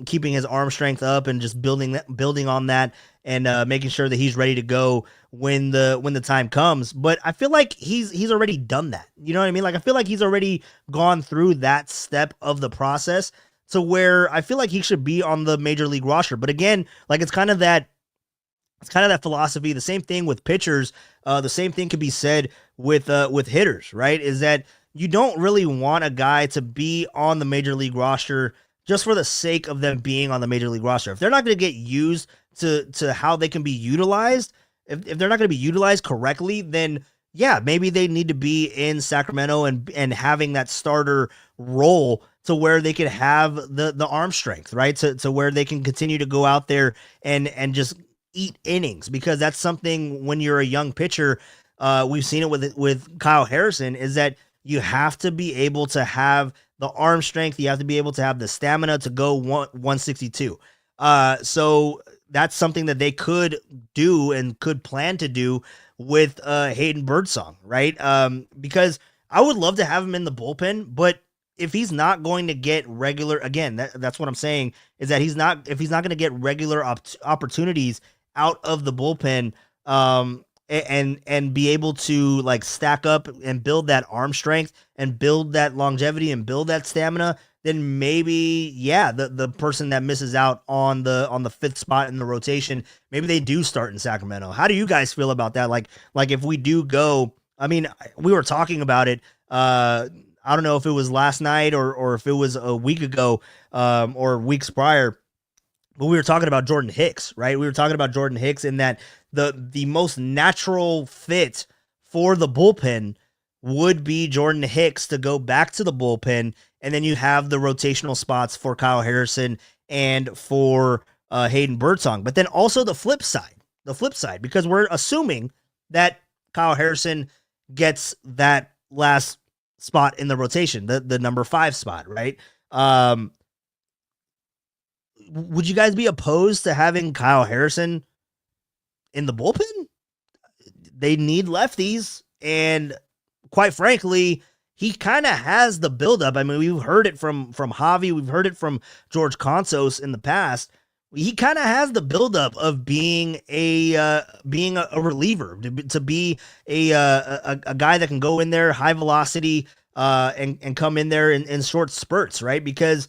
keeping his arm strength up and just building on that and making sure that he's ready to go when the time comes. But I feel like he's already done that. You know what I mean? I feel like he's already gone through that step of the process to where I feel like he should be on the major league roster. But again, it's kind of that philosophy. The same thing with pitchers. The same thing could be said with hitters, right? Is that you don't really want a guy to be on the major league roster just for the sake of them being on the major league roster. If they're not going to get used to how they can be utilized, if they're not going to be utilized correctly, then yeah, maybe they need to be in Sacramento and having that starter role to where they could have the arm strength, right? To where they can continue to go out there and just eat innings, because that's something when you're a young pitcher, we've seen it with Kyle Harrison, is that you have to be able to have the arm strength. You have to be able to have the stamina to go 162. So that's something that they could do and could plan to do with Hayden Birdsong, right? Because I would love to have him in the bullpen, but if he's not going to get regular, again, that's what I'm saying, is that if he's not going to get regular opportunities out of the bullpen, and be able to like stack up and build that arm strength and build that longevity and build that stamina, then maybe, yeah, the person that misses out on the fifth spot in the rotation, maybe they do start in Sacramento. How do you guys feel about that? Like if we do go, I mean, we were talking about it. I don't know if it was last night or if it was a week ago, or weeks prior. But we were talking about Jordan Hicks, right? We were talking about Jordan Hicks in that the most natural fit for the bullpen would be Jordan Hicks to go back to the bullpen, and then you have the rotational spots for Kyle Harrison and for Hayden Birdsong. But then also the flip side, because we're assuming that Kyle Harrison gets that last spot in the rotation, the number 5 spot, right? Would you guys be opposed to having Kyle Harrison in the bullpen? They need lefties, and quite frankly, he kind of has the buildup. I mean, we've heard it from Javi, we've heard it from George Consos in the past. He kind of has the buildup of being a reliever, to be a guy that can go in there high velocity and come in there in short spurts, right? Because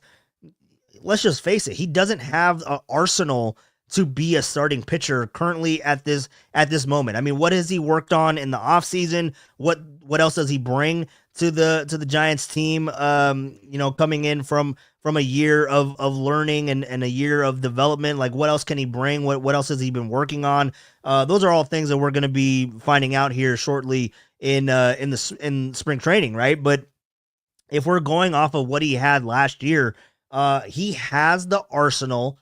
let's just face it, he doesn't have an arsenal to be a starting pitcher currently at this moment. I mean, what has he worked on in the offseason? What else does he bring to the Giants team? Coming in from a year of learning and a year of development, like what else can he bring? What else has he been working on? Those are all things that we're going to be finding out here shortly in spring training, right? But if we're going off of what he had last year, he has the arsenal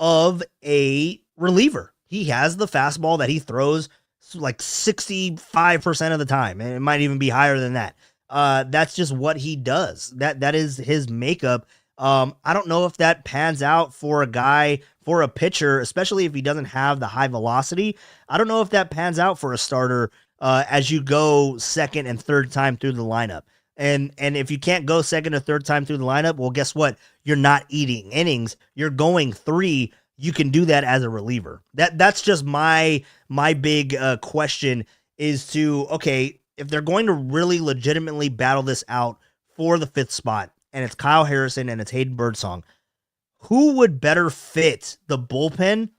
of a reliever. He has the fastball that he throws like 65% of the time, and it might even be higher than that. That's just what he does. That is his makeup. I don't know if that pans out for a pitcher, especially if he doesn't have the high velocity. I don't know if that pans out for a starter as you go second and third time through the lineup. And if you can't go second or third time through the lineup, well, guess what? You're not eating innings. You're going 3. You can do that as a reliever. That's just my big question is to, okay, if they're going to really legitimately battle this out for the 5th spot, and it's Kyle Harrison and it's Hayden Birdsong, who would better fit the bullpen?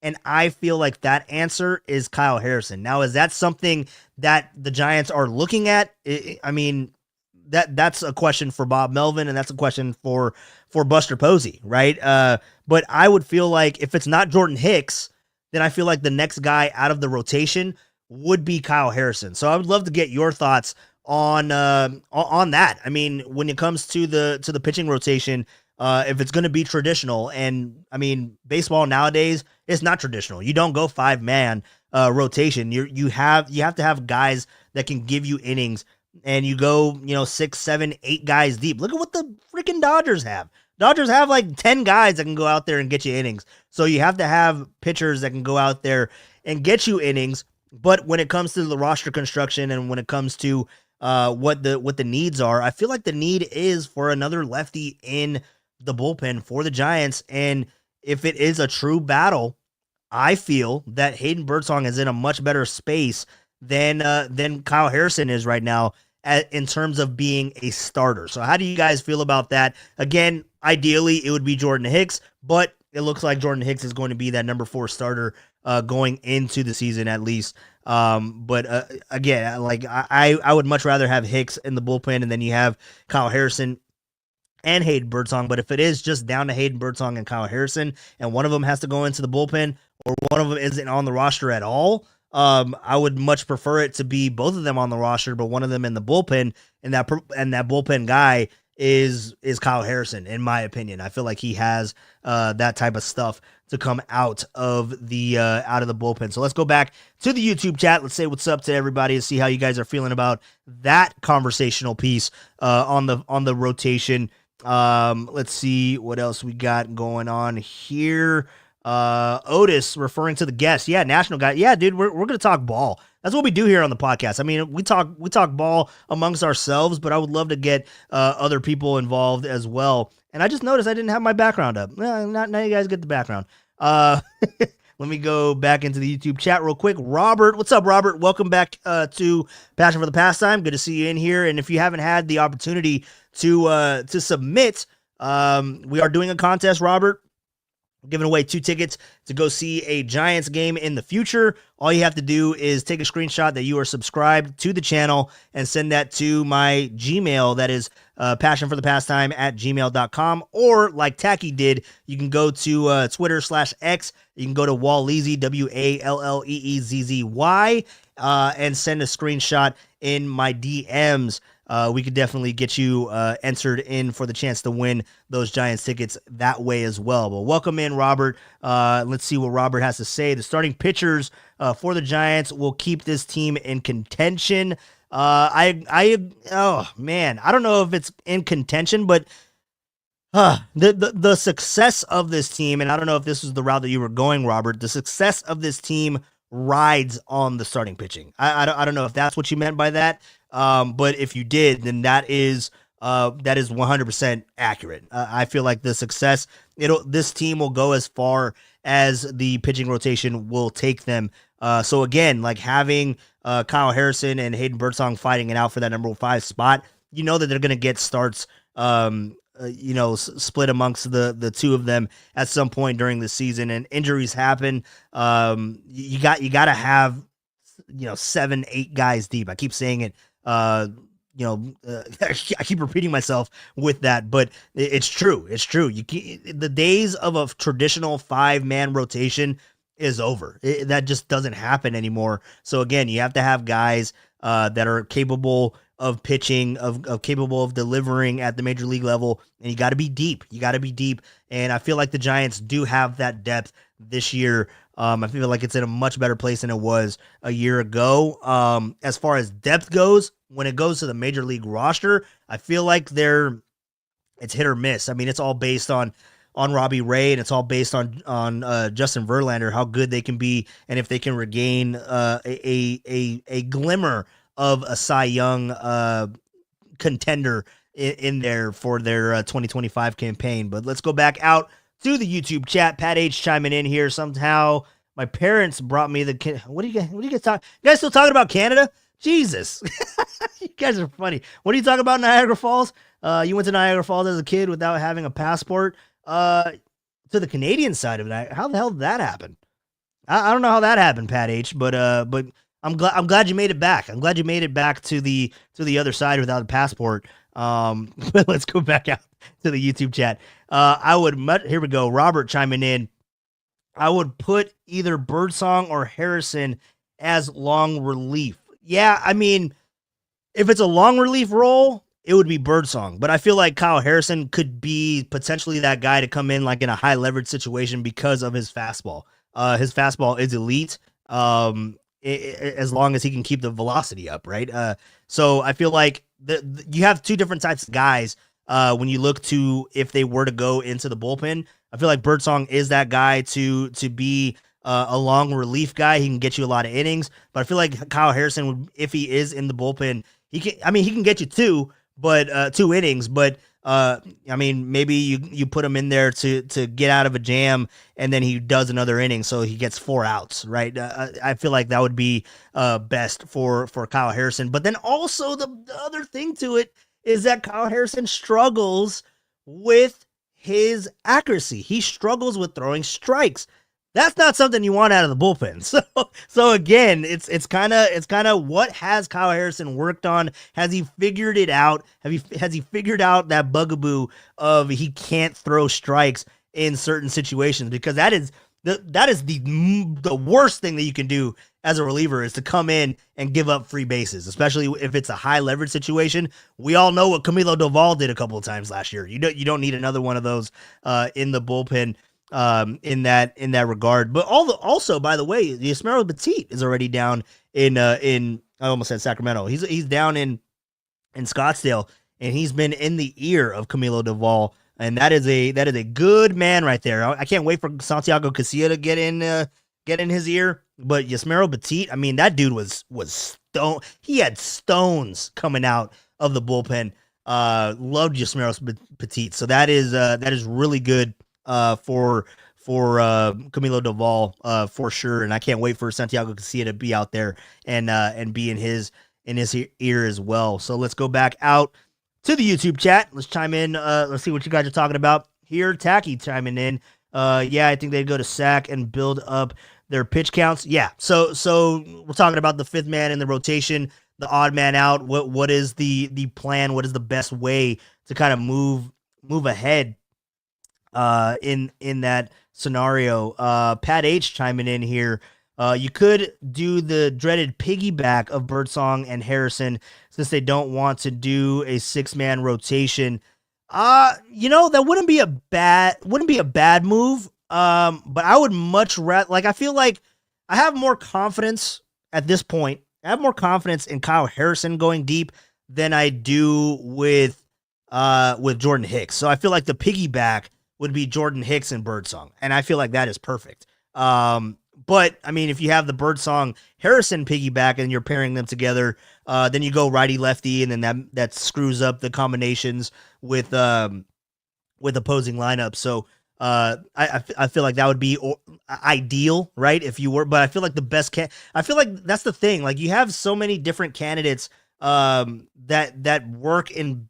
And I feel like that answer is Kyle Harrison. Now, is that something that the Giants are looking at? I mean, that's a question for Bob Melvin, and that's a question for Buster Posey, right? But I would feel like if it's not Jordan Hicks, then I feel like the next guy out of the rotation would be Kyle Harrison. So I would love to get your thoughts on that. I mean, when it comes to the pitching rotation, if it's going to be traditional, and I mean, baseball nowadays it's not traditional. You don't go 5-man rotation. You have to have guys that can give you innings. And you go, 6, 7, 8 guys deep. Look at what the freaking Dodgers have. Dodgers have like 10 guys that can go out there and get you innings. So you have to have pitchers that can go out there and get you innings. But when it comes to the roster construction and when it comes to what the needs are, I feel like the need is for another lefty in the bullpen for the Giants. And if it is a true battle, I feel that Hayden Birdsong is in a much better space than Kyle Harrison is right now in terms of being a starter. So how do you guys feel about that? Again, ideally it would be Jordan Hicks, but it looks like Jordan Hicks is going to be that number 4 starter going into the season at least. But again, like I would much rather have Hicks in the bullpen, and then you have Kyle Harrison and Hayden Birdsong. But if it is just down to Hayden Birdsong and Kyle Harrison, and one of them has to go into the bullpen or one of them isn't on the roster at all, I would much prefer it to be both of them on the roster, but one of them in the bullpen, and that bullpen guy is Kyle Harrison, in my opinion. I feel like he has that type of stuff to come out of the bullpen. So let's go back to the YouTube chat. Let's say what's up to everybody and see how you guys are feeling about that conversational piece on the rotation. Let's see what else we got going on here. Otis referring to the guest. Yeah, national guy. Yeah, dude, we're going to talk ball. That's what we do here on the podcast. I mean, we talk ball amongst ourselves, but I would love to get other people involved as well. And I just noticed I didn't have my background up. Now you guys get the background. Let me go back into the YouTube chat real quick. Robert, what's up, Robert? Welcome back to Passion for the Pastime. Good to see you in here. And if you haven't had the opportunity to submit, we are doing a contest, Robert. Giving away 2 tickets to go see a Giants game in the future. All you have to do is take a screenshot that you are subscribed to the channel and send that to my Gmail. That is passionforthepastime@gmail.com. Or like Tacky did, you can go to Twitter/X. You can go to Walleezy, WALLEEZZY, and send a screenshot in my DMs. We could definitely get you entered in for the chance to win those Giants tickets that way as well. But welcome in, Robert. Let's see what Robert has to say. The starting pitchers for the Giants will keep this team in contention. Oh man, I don't know if it's in contention, but the success of this team, and I don't know if this is the route that you were going, Robert. The success of this team rides on the starting pitching. I don't know if that's what you meant by that. But if you did, then that is 100% accurate. I feel like the success, this team will go as far as the pitching rotation will take them. So again, like having Kyle Harrison and Hayden Birdsong fighting it out for that number 5 spot, you know that they're going to get starts, split amongst the 2 of them at some point during the season, and injuries happen. You got to have, 7, 8 guys deep. I keep saying it. I keep repeating myself with that, but it's true. It's true. The days of a traditional 5-man rotation is over. That just doesn't happen anymore. So again, you have to have guys that are capable of pitching, of capable of delivering at the major league level, and you got to be deep. And I feel like the Giants do have that depth this year. I feel like it's in a much better place than it was a year ago. As far as depth goes, when it goes to the major league roster, I feel like it's hit or miss. I mean, it's all based on Robbie Ray, and it's all based on Justin Verlander, how good they can be, and if they can regain a glimmer of a Cy Young contender in there for their 2025 campaign. But let's go back out to the YouTube chat. Pat H chiming in here. Somehow my parents brought me the. What do you guys talk? You guys still talking about Canada? Jesus, you guys are funny. What are you talking about, Niagara Falls? You went to Niagara Falls as a kid without having a passport. To the Canadian side of it, how the hell did that happen? I don't know how that happened, Pat H. But I'm glad you made it back. I'm glad you made it back to the other side without a passport. But let's go back out to the YouTube chat. Here we go. Robert chiming in. I would put either Birdsong or Harrison as long relief. Yeah, I mean, if it's a long relief role, it would be Birdsong. But I feel like Kyle Harrison could be potentially that guy to come in like in a high leverage situation because of his fastball. His fastball is elite. As long as he can keep the velocity up, right? So I feel like you have 2 different types of guys when you look to if they were to go into the bullpen. I feel like Birdsong is that guy to be a long relief guy. He can get you a lot of innings, but I feel like Kyle Harrison would, if he is in the bullpen, he can get you 2 innings, but maybe you put him in there to get out of a jam, and then he does another inning, so he gets 4 outs, right? I feel like that would be best for Kyle Harrison. But then also the other thing to it is that Kyle Harrison struggles with his accuracy. He struggles with throwing strikes. That's not something you want out of the bullpen. So again, it's kind of what has Kyle Harrison worked on? Has he figured it out? Has he figured out that bugaboo of he can't throw strikes in certain situations? Because that is the worst thing that you can do as a reliever, is to come in and give up free bases, especially if it's a high leverage situation. We all know what Camilo Doval did a couple of times last year. You don't need another one of those in the bullpen. In that regard. But also, by the way, Yasmero Petit is already down in I almost said Sacramento. He's down in Scottsdale, and he's been in the ear of Camilo Doval, and that is a good man right there. I can't wait for Santiago Casilla to get in his ear. But Yasmero Petit, I mean, that dude was stone. He had stones coming out of the bullpen. Loved Yasmero Petit. So that is really good for Camilo Doval for sure, and I can't wait for Santiago Casilla to be out there and be in his ear as well. So let's go back out to the YouTube chat. Let's chime in. Let's see what you guys are talking about here. Tacky chiming in. Yeah, I think they'd go to sack and build up their pitch counts. Yeah. So we're talking about the fifth man in the rotation, the odd man out. What is the plan? What is the best way to kind of move ahead in that scenario? Pat H chiming in here. You could do the dreaded piggyback of Birdsong and Harrison since they don't want to do a 6-man rotation. That wouldn't be a bad move. But I would much rather, I feel like I have more confidence at this point. I have more confidence in Kyle Harrison going deep than I do with Jordan Hicks. So I feel like the piggyback would be Jordan Hicks and Birdsong, and I feel like that is perfect. But I mean, if you have the Birdsong Harrison piggyback and you're pairing them together, then you go righty lefty, and then that screws up the combinations with opposing lineups. So I feel like that would be ideal, right? If you were, but I feel like the best I feel like that's the thing. Like, you have so many different candidates that work in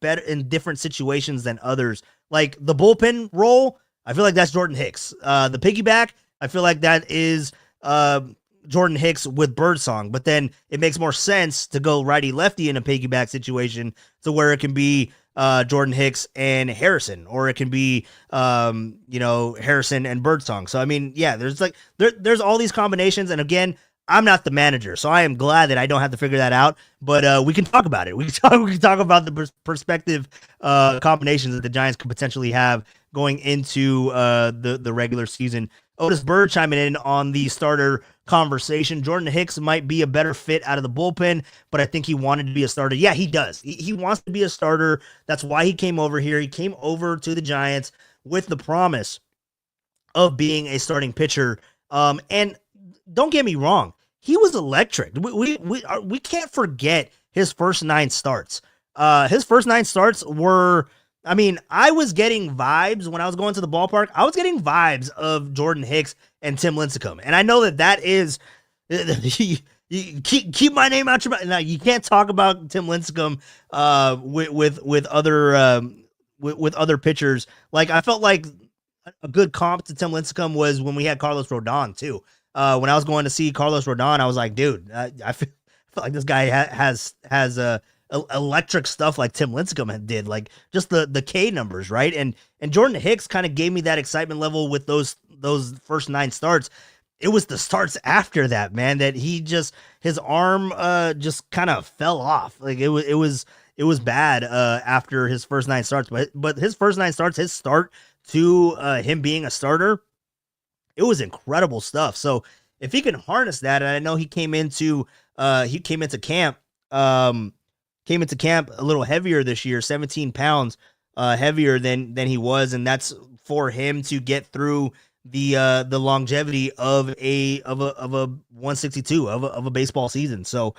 different situations than others. Like the bullpen role, I feel like that's Jordan Hicks. The piggyback, I feel like that is Jordan Hicks with Birdsong. But then it makes more sense to go righty lefty in a piggyback situation to where it can be Jordan Hicks and Harrison, or it can be Harrison and Birdsong. So I mean, yeah, there's all these combinations, and again, I'm not the manager, so I am glad that I don't have to figure that out. But we can talk about it. We can talk about the perspective combinations that the Giants could potentially have going into the regular season. Otis Bird chiming in on the starter conversation. Jordan Hicks might be a better fit out of the bullpen, but I think he wanted to be a starter. Yeah, he does. He wants to be a starter. That's why he came over here. He came over to the Giants with the promise of being a starting pitcher. And don't get me wrong, he was electric. We can't forget his first 9 starts. His first 9 starts were, I mean, I was getting vibes when I was going to the ballpark. I was getting vibes of Jordan Hicks and Tim Lincecum. And I know that is, you keep my name out your mouth. Now, you can't talk about Tim Lincecum with other pitchers. Like, I felt like a good comp to Tim Lincecum was when we had Carlos Rodon too. When I was going to see Carlos Rodon, I was like, dude, I feel like this guy has electric stuff like Tim Lincecum did, like just the K numbers, right? And Jordan Hicks kind of gave me that excitement level with those first 9 starts. It was the starts after that, man, that his arm just kind of fell off. Like it was bad after his first 9 starts, but his first 9 starts, his start to him being a starter, it was incredible stuff. So if he can harness that, and I know he came into camp a little heavier this year, 17 pounds heavier than he was, and that's for him to get through the longevity of a 162 of a baseball season. So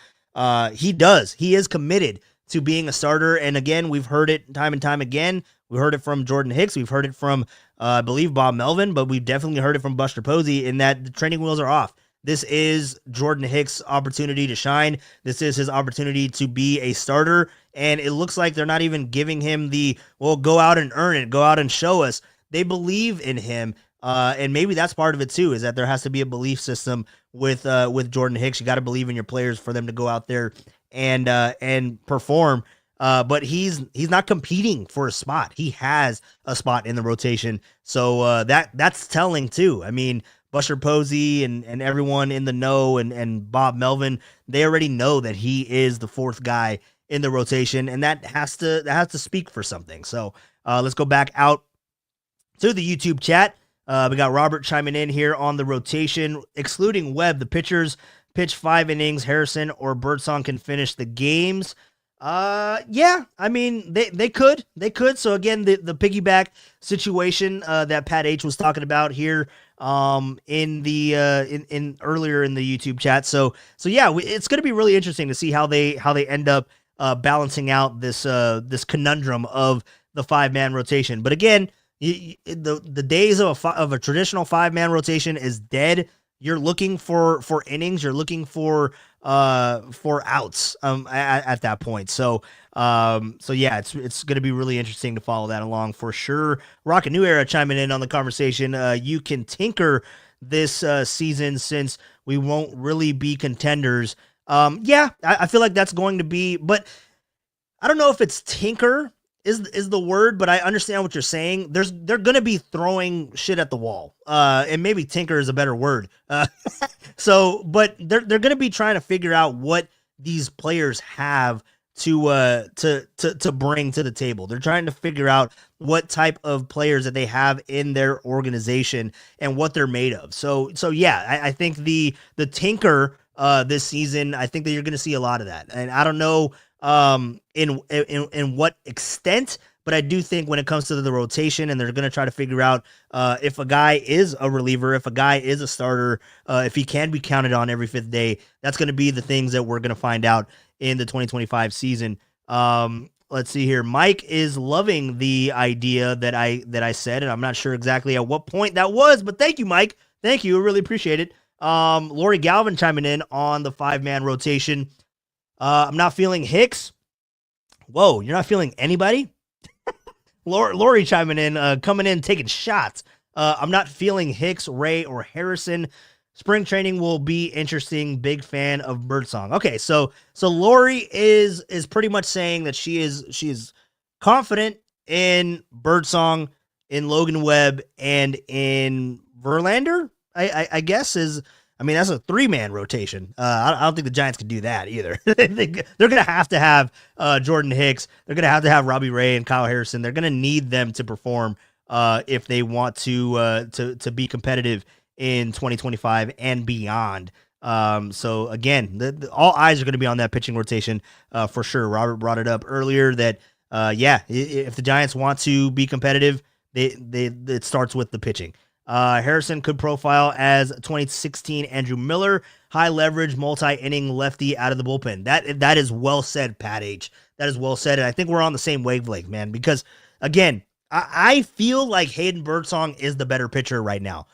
he is committed to being a starter, and again, we've heard it time and time again. We heard it from Jordan Hicks. We've heard it from, I believe, Bob Melvin, but we've definitely heard it from Buster Posey in that the training wheels are off. This is Jordan Hicks' opportunity to shine. This is his opportunity to be a starter, and it looks like they're not even giving him go out and earn it, go out and show us. They believe in him, and maybe that's part of it too, is that there has to be a belief system with Jordan Hicks. You got to believe in your players for them to go out there and perform. But he's not competing for a spot. He has a spot in the rotation. So that's telling too. I mean, Buster Posey and everyone in the know and Bob Melvin, they already know that he is the 4th guy in the rotation, and that has to speak for something. So let's go back out to the YouTube chat. We got Robert chiming in here on the rotation, excluding Webb. The pitchers pitch 5 innings. Harrison or Birdsong can finish the games. Yeah, I mean, they could. So again, the piggyback situation that Pat H was talking about here in earlier in the YouTube chat. So yeah, it's going to be really interesting to see how they end up balancing out this conundrum of the 5-man rotation. But again, The days of a traditional 5-man rotation is dead. You're looking for innings. You're looking for outs at that point. So yeah, it's going to be really interesting to follow that along for sure. Rocket New Era chiming in on the conversation. You can tinker this season since we won't really be contenders. Yeah, I feel like that's going to be, but I don't know if it's tinker is the word, but I understand what you're saying. They're gonna be throwing shit at the wall. And maybe tinker is a better word. But they're gonna be trying to figure out what these players have to bring to the table. They're trying to figure out what type of players that they have in their organization and what they're made of. So yeah, I think the tinker this season, I think that you're gonna see a lot of that. And I don't know in what extent, but I do think when it comes to the rotation, and they're going to try to figure out if a guy is a reliever, if a guy is a starter, if he can be counted on every fifth day, that's going to be the things that we're going to find out in the 2025 season. Let's see here. Mike is loving the idea that I said, and I'm not sure exactly at what point that was, but thank you, Mike. Thank you. I really appreciate it. Lori Galvin chiming in on the 5-man rotation. I'm not feeling Hicks. Whoa, you're not feeling anybody? Lori chiming in, coming in, taking shots. I'm not feeling Hicks, Ray, or Harrison. Spring training will be interesting. Big fan of Birdsong. Okay, so Lori is pretty much saying that she is confident in Birdsong, in Logan Webb, and in Verlander. I guess is. I mean, that's a 3-man rotation. I don't think the Giants can do that either. They're going to have Jordan Hicks. They're going to have Robbie Ray and Kyle Harrison. They're going to need them to perform if they want to be competitive in 2025 and beyond. So again, all eyes are going to be on that pitching rotation for sure. Robert brought it up earlier that if the Giants want to be competitive, it starts with the pitching. Harrison could profile as 2016 Andrew Miller, high leverage, multi-inning lefty out of the bullpen. That is well said, Pat H. That is well said, and I think we're on the same wavelength, man, because, again, I feel like Hayden Birdsong is the better pitcher right now.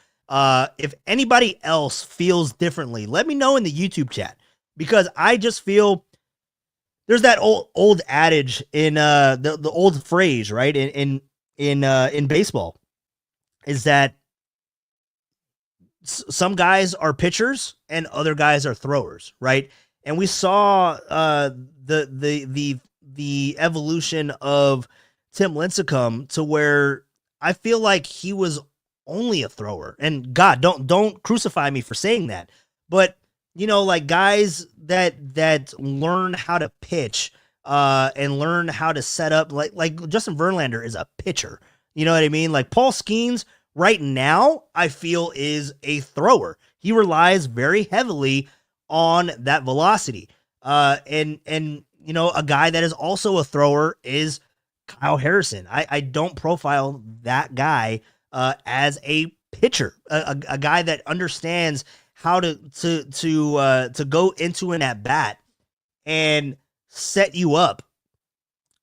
If anybody else feels differently, let me know in the YouTube chat, because I just feel there's that old adage in the old phrase, right, in baseball, is that some guys are pitchers and other guys are throwers, right? And we saw the evolution of Tim Lincecum to where I feel like he was only a thrower. And God, don't crucify me for saying that. But like guys that learn how to pitch and learn how to set up, like Justin Verlander is a pitcher. You know what I mean? Like Paul Skeens right now, I feel, is a thrower. He relies very heavily on that velocity. And a guy that is also a thrower is Kyle Harrison. I don't profile that guy as a pitcher, a guy that understands how to go into an at bat and set you up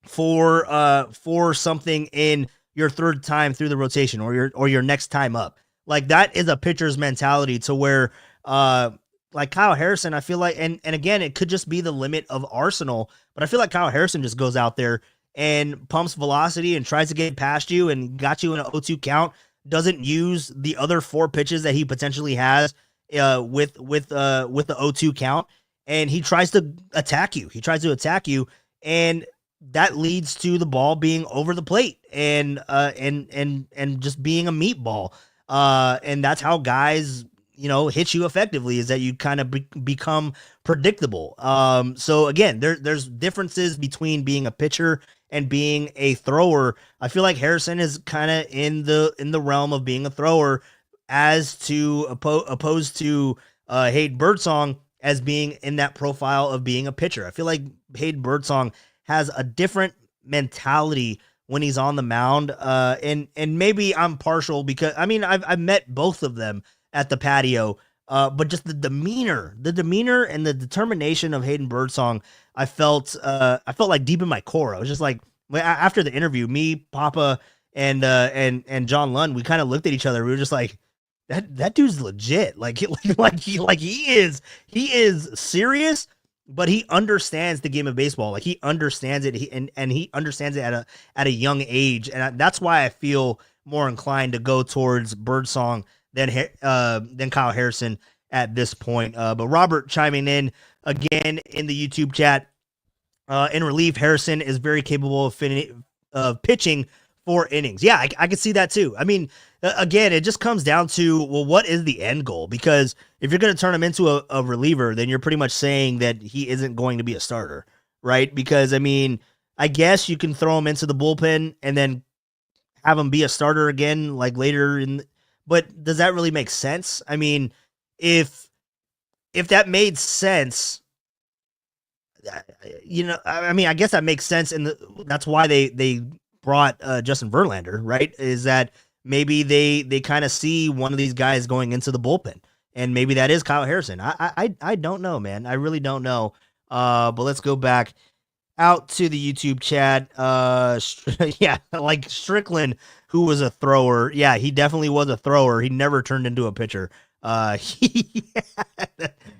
for something in your third time through the rotation or your next time up. Like that is a pitcher's mentality to where like Kyle Harrison, I feel like, and again, it could just be the limit of Arsenal, but I feel like Kyle Harrison just goes out there and pumps velocity and tries to get past you and got you in an 0-2 count, doesn't use the other 4 pitches that he potentially has with the 0-2 count, and he tries to attack you. And that leads to the ball being over the plate and just being a meatball. And that's how guys, hit you effectively, is that you kind of become predictable. So again, there's differences between being a pitcher and being a thrower. I feel like Harrison is kind of in the realm of being a thrower, as to opposed to Hayden Birdsong as being in that profile of being a pitcher. I feel like Hayden Birdsong has a different mentality when he's on the mound. And maybe I'm partial because I've met both of them at the patio. But just the demeanor and the determination of Hayden Birdsong, I felt like deep in my core. I was just like, after the interview, me, Papa, and John Lund, we kind of looked at each other. We were just like, that dude's legit. Like he is serious, but he understands the game of baseball. Like he understands it. And he understands it at a young age. And that's why I feel more inclined to go towards Birdsong than Kyle Harrison at this point. But Robert chiming in again in the YouTube chat. In relief, Harrison is very capable of pitching 4 innings. Yeah, I can see that too. I mean, again, it just comes down to, well, what is the end goal? Because if you're going to turn him into a reliever, then you're pretty much saying that he isn't going to be a starter, right? Because, I mean, I guess you can throw him into the bullpen and then have him be a starter again, like later but does that really make sense? I mean, if that made sense, I mean, I guess that makes sense. And that's why they brought Justin Verlander, right? Is that maybe they kind of see one of these guys going into the bullpen, and maybe that is Kyle Harrison. I don't know, man. I really don't know. But let's go back out to the YouTube chat. Yeah, like Strickland, who was a thrower. Yeah, he definitely was a thrower. He never turned into a pitcher.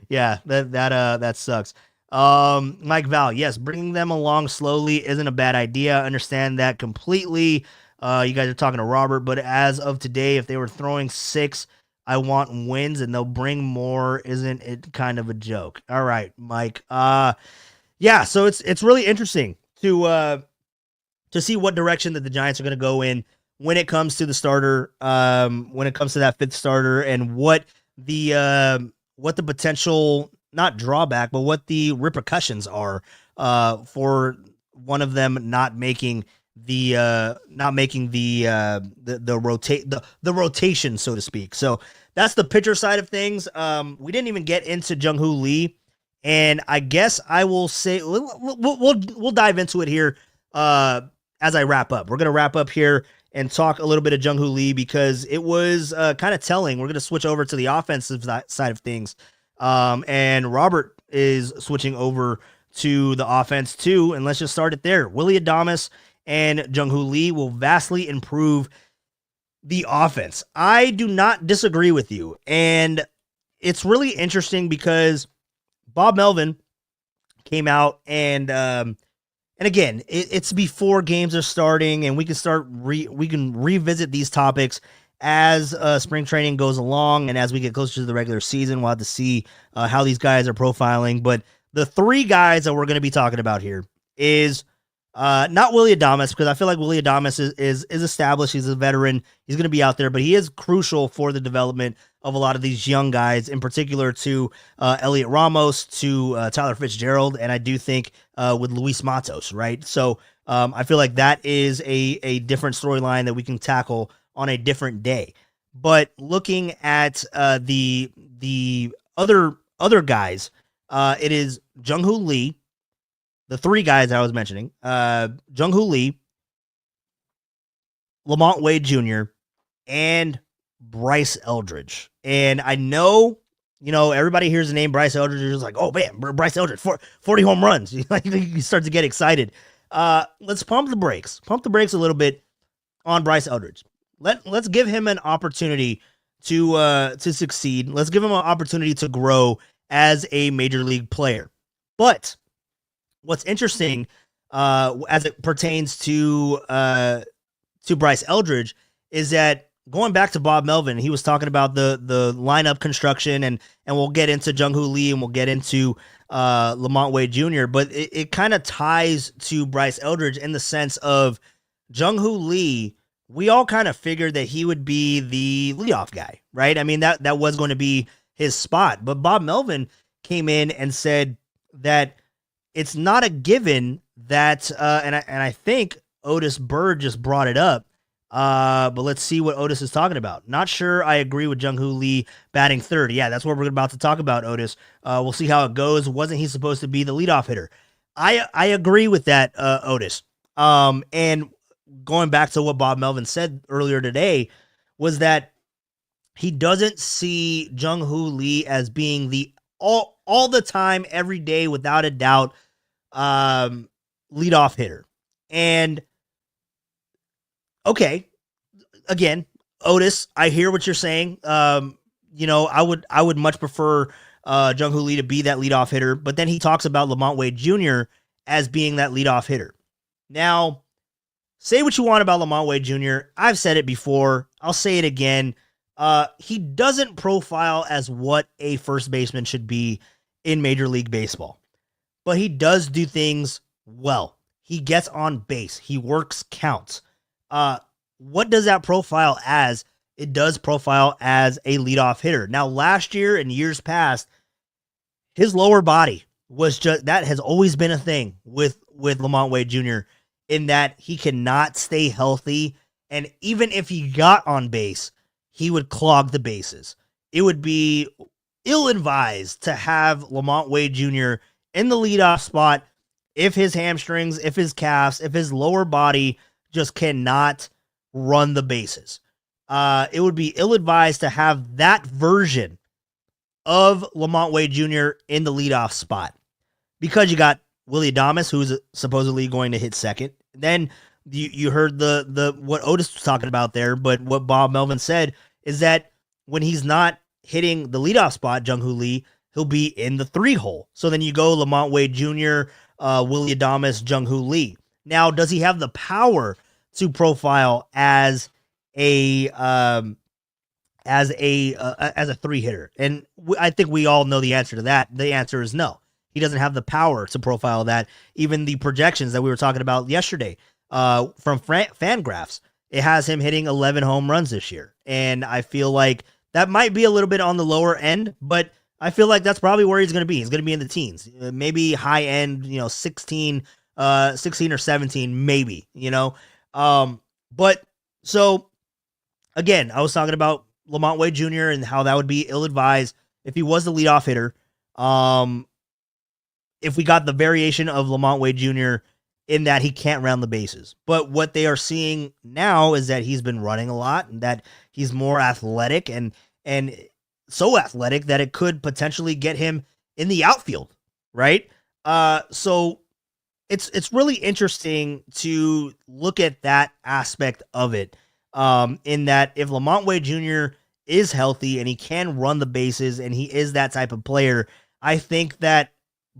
Yeah, that sucks. Mike Val, yes, bringing them along slowly isn't a bad idea. I understand that completely. You guys are talking to Robert, but as of today, if they were throwing 6, I want wins and they'll bring more. Isn't it kind of a joke? All right, Mike. Yeah, so it's really interesting to see what direction that the Giants are going to go in when it comes to the starter, when it comes to that 5th starter, and what the potential, not drawback, but what the repercussions are for one of them not making the rotation, so to speak. So that's the pitcher side of things. We didn't even get into Jung Hoo Lee, and I guess I will say we'll dive into it here as I wrap up. We're gonna wrap up here and talk a little bit of Jung Hoo Lee because it was kind of telling. We're gonna switch over to the offensive side of things. And Robert is switching over to the offense too. And let's just start it there. Willy Adames and Jung Hoo Lee will vastly improve the offense. I do not disagree with you. And it's really interesting because Bob Melvin came out and again, it's before games are starting and we can revisit these topics as spring training goes along, and as we get closer to the regular season. We'll have to see how these guys are profiling. But the 3 guys that we're going to be talking about here is not Willy Adames, because I feel like Willy Adames is established. He's a veteran. He's going to be out there, but he is crucial for the development of a lot of these young guys, in particular to Elliot Ramos, to Tyler Fitzgerald, and I do think with Luis Matos, right? So I feel like that is a different storyline that we can tackle on a different day. But looking at the other guys, it is Jung Hoo Lee, the 3 guys I was mentioning, Jung Hoo Lee, Lamont Wade Jr., and Bryce Eldridge. And I know, everybody hears the name Bryce Eldridge is like, oh man, Bryce Eldridge, 40 home runs. You start to get excited. Let's pump the brakes a little bit on Bryce Eldridge. Let's give him an opportunity to succeed. Let's give him an opportunity to grow as a major league player. But what's interesting as it pertains to Bryce Eldridge is that going back to Bob Melvin, he was talking about the lineup construction, and we'll get into Jung Hoo Lee and we'll get into Lamont Wade Jr., but it kind of ties to Bryce Eldridge in the sense of Jung Hoo Lee. We all kind of figured that he would be the leadoff guy, right? I mean, that was going to be his spot. But Bob Melvin came in and said that it's not a given that, and I think Otis Bird just brought it up, but let's see what Otis is talking about. Not sure I agree with Jung Hoo Lee batting 3rd. Yeah, that's what we're about to talk about, Otis. We'll see how it goes. Wasn't he supposed to be the leadoff hitter? I agree with that, Otis. And going back to what Bob Melvin said earlier today was that he doesn't see Jung Hoo Lee as being the all the time, every day, without a doubt, leadoff hitter. And Okay, again, Otis, I hear what you're saying. I would much prefer Jung Hoo Lee to be that leadoff hitter, but then he talks about Lamont Wade Jr. as being that leadoff hitter. Now, say what you want about Lamont Wade Jr. I've said it before. I'll say it again. He doesn't profile as what a first baseman should be in Major League Baseball, but he does do things well. He gets on base. He works counts. What does that profile as? It does profile as a leadoff hitter. Now, last year and years past, his lower body was just that has always been a thing with Lamont Wade Jr. in that he cannot stay healthy, and even if he got on base, he would clog the bases. It would be ill-advised to have Lamont Wade Jr. in the leadoff spot if his hamstrings, if his calves, if his lower body just cannot run the bases. It would be ill-advised to have that version of Lamont Wade Jr. in the leadoff spot because you got Willie Adames, who's supposedly going to hit second. Then you heard the what Otis was talking about there, but what Bob Melvin said is that when he's not hitting the leadoff spot, Jung Hoo Lee, he'll be in the 3-hole. So then you go Lamont Wade Jr., Willie Adames, Jung Hoo Lee. Now, does he have the power to profile as a 3-hitter? And I think we all know the answer to that. The answer is no. He doesn't have the power to profile that. Even the projections that we were talking about yesterday from Fangraphs, it has him hitting 11 home runs this year. And I feel like that might be a little bit on the lower end, but I feel like that's probably where he's going to be. He's going to be in the teens, maybe high end, 16 or 17, maybe, But so again, I was talking about Lamont Wade Jr. and how that would be ill-advised if he was the leadoff hitter. If we got the variation of Lamont Wade Jr. in that he can't round the bases. But what they are seeing now is that he's been running a lot and that he's more athletic and so athletic that it could potentially get him in the outfield, right? So it's really interesting to look at that aspect of it. In that if Lamont Wade Jr. is healthy and he can run the bases and he is that type of player, I think that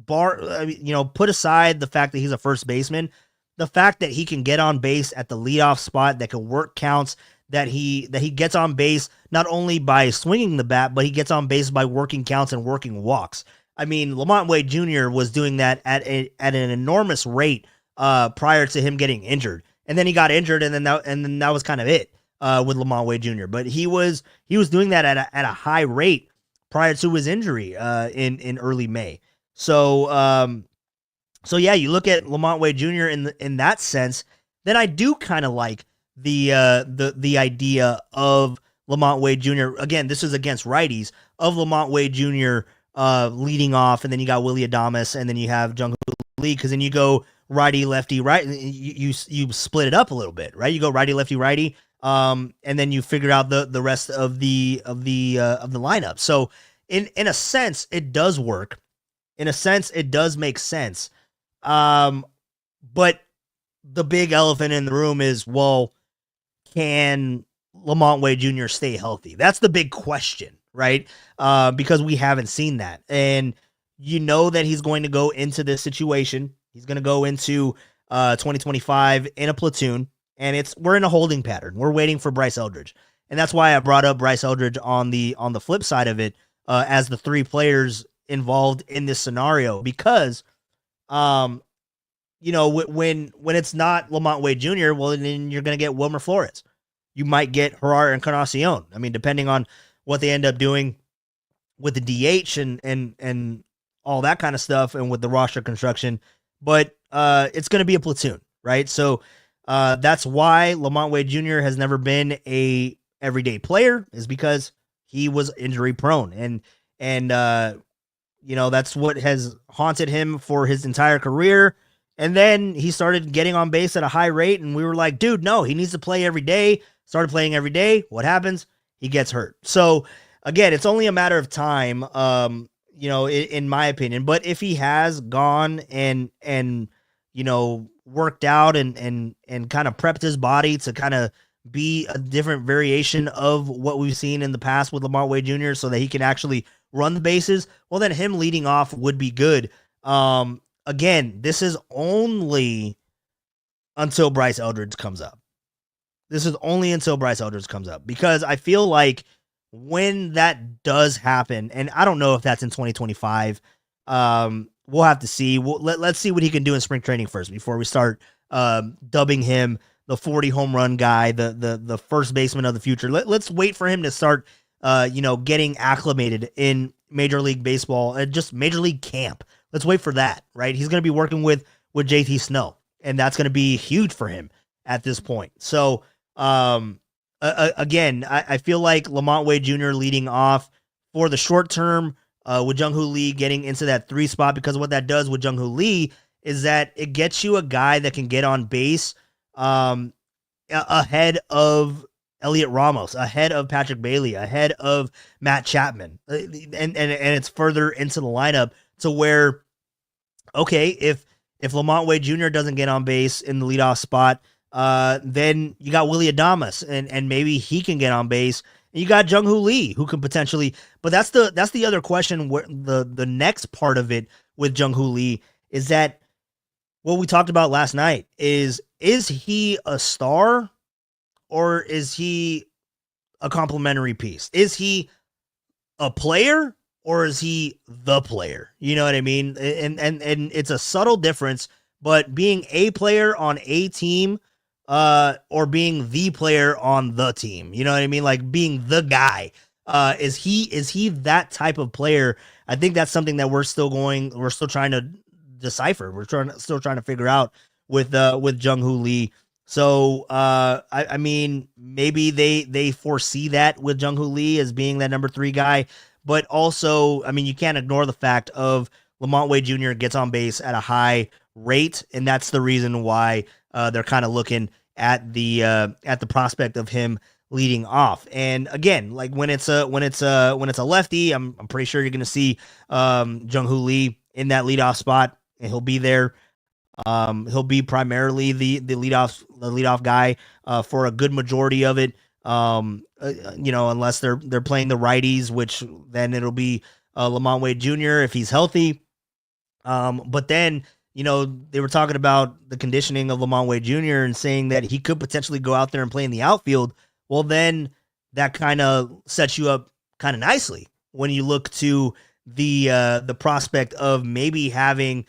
put aside the fact that he's a first baseman, the fact that he can get on base at the leadoff spot, that can work counts, that he gets on base not only by swinging the bat, but he gets on base by working counts and working walks. I mean, Lamont Wade Jr. was doing that at an enormous rate prior to him getting injured. And then he got injured, and then that was kind of it with Lamont Wade Jr. But he was doing that at a high rate prior to his injury in early May. So yeah, you look at Lamont Wade Jr. in that sense, then I do kind of like the idea of Lamont Wade Jr. Again, this is against righties, of Lamont Wade Jr. Leading off, and then you got Willie Adames, and then you have Jung Hoo Lee, because then you go righty, lefty, right. You split it up a little bit, right? You go righty, lefty, righty, and then you figure out the rest of the lineup. So in a sense, it does work. In a sense, it does make sense. But the big elephant in the room is, well, can Lamont Wade Jr. stay healthy? That's the big question, right? Because we haven't seen that. And you know that he's going to go into this situation. He's going to go into 2025 in a platoon, and we're in a holding pattern. We're waiting for Bryce Eldridge. And that's why I brought up Bryce Eldridge on the flip side of it as the 3 players involved in this scenario, because when it's not Lamont Wade Jr., well, then you're going to get Wilmer Flores. You might get Gerard Encarnacion. I mean, depending on what they end up doing with the DH and all that kind of stuff, and with the roster construction, but it's going to be a platoon, right? So that's why Lamont Wade Jr. has never been a everyday player, is because he was injury prone, and that's what has haunted him for his entire career. And then he started getting on base at a high rate, and we were like, dude, no, he needs to play every day. Started playing every day. What happens? He gets hurt. So again, it's only a matter of time, in my opinion. But if he has gone and worked out and kind of prepped his body to kind of be a different variation of what we've seen in the past with Lamont Wade Jr. so that he can actually run the bases, well, then him leading off would be good. Again, this is only until Bryce Eldridge comes up. This is only until Bryce Eldridge comes up, because I feel like when that does happen, and I don't know if that's in 2025, we'll have to see. Let's see what he can do in spring training first before we start dubbing him the 40 home run guy, the first baseman of the future. Let's wait for him to start, getting acclimated in Major League Baseball, just Major League camp. Let's wait for that, right? He's going to be working with JT Snow, and that's going to be huge for him at this point. So, again, I feel like Lamont Wade Jr. leading off for the short term, with Jung Hoo Lee getting into that 3 spot, because what that does with Jung Hoo Lee is that it gets you a guy that can get on base ahead of Elliot Ramos, ahead of Patrick Bailey, ahead of Matt Chapman, and it's further into the lineup to where, okay, if Lamont Wade Jr. doesn't get on base in the leadoff spot, then you got Willy Adames, and maybe he can get on base. And you got Jung Hoo Lee, who can potentially, but that's the other question. Where the next part of it with Jung Hoo Lee is that what we talked about last night is he a star or is he a complimentary piece? Is he a player or is he the player? You know what I mean? And it's a subtle difference, but being a player on a team, or being the player on the team, you know what I mean? Like being the guy, is he that type of player? I think that's something that we're still trying to decipher. We're still trying to figure out with Jung Hoo Lee. So, I mean, maybe they foresee that with Jung Hoo Lee as being that number 3 guy, but also, I mean, you can't ignore the fact of Lamont Wade Jr. gets on base at a high rate, and that's the reason why they're kind of looking at the prospect of him leading off. And again, like when it's a lefty, I'm pretty sure you're going to see Jung Hoo Lee in that leadoff spot, and he'll be there. He'll be primarily the leadoff guy for a good majority of it. Unless they're playing the righties, which then it'll be Lamont Wade Jr. if he's healthy. But then, they were talking about the conditioning of Lamont Wade Jr. and saying that he could potentially go out there and play in the outfield. Well, then that kind of sets you up kind of nicely when you look to the prospect of maybe having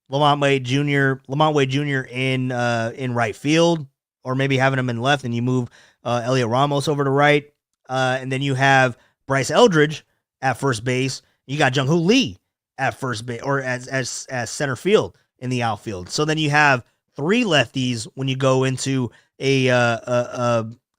Lamont Wade Jr. in right field, or maybe having him in left, and you move Elliot Ramos over to right, and then you have Bryce Eldridge at first base. You got Jung Hoo Lee at first base, or as center field in the outfield. So then you have 3 lefties when you go into a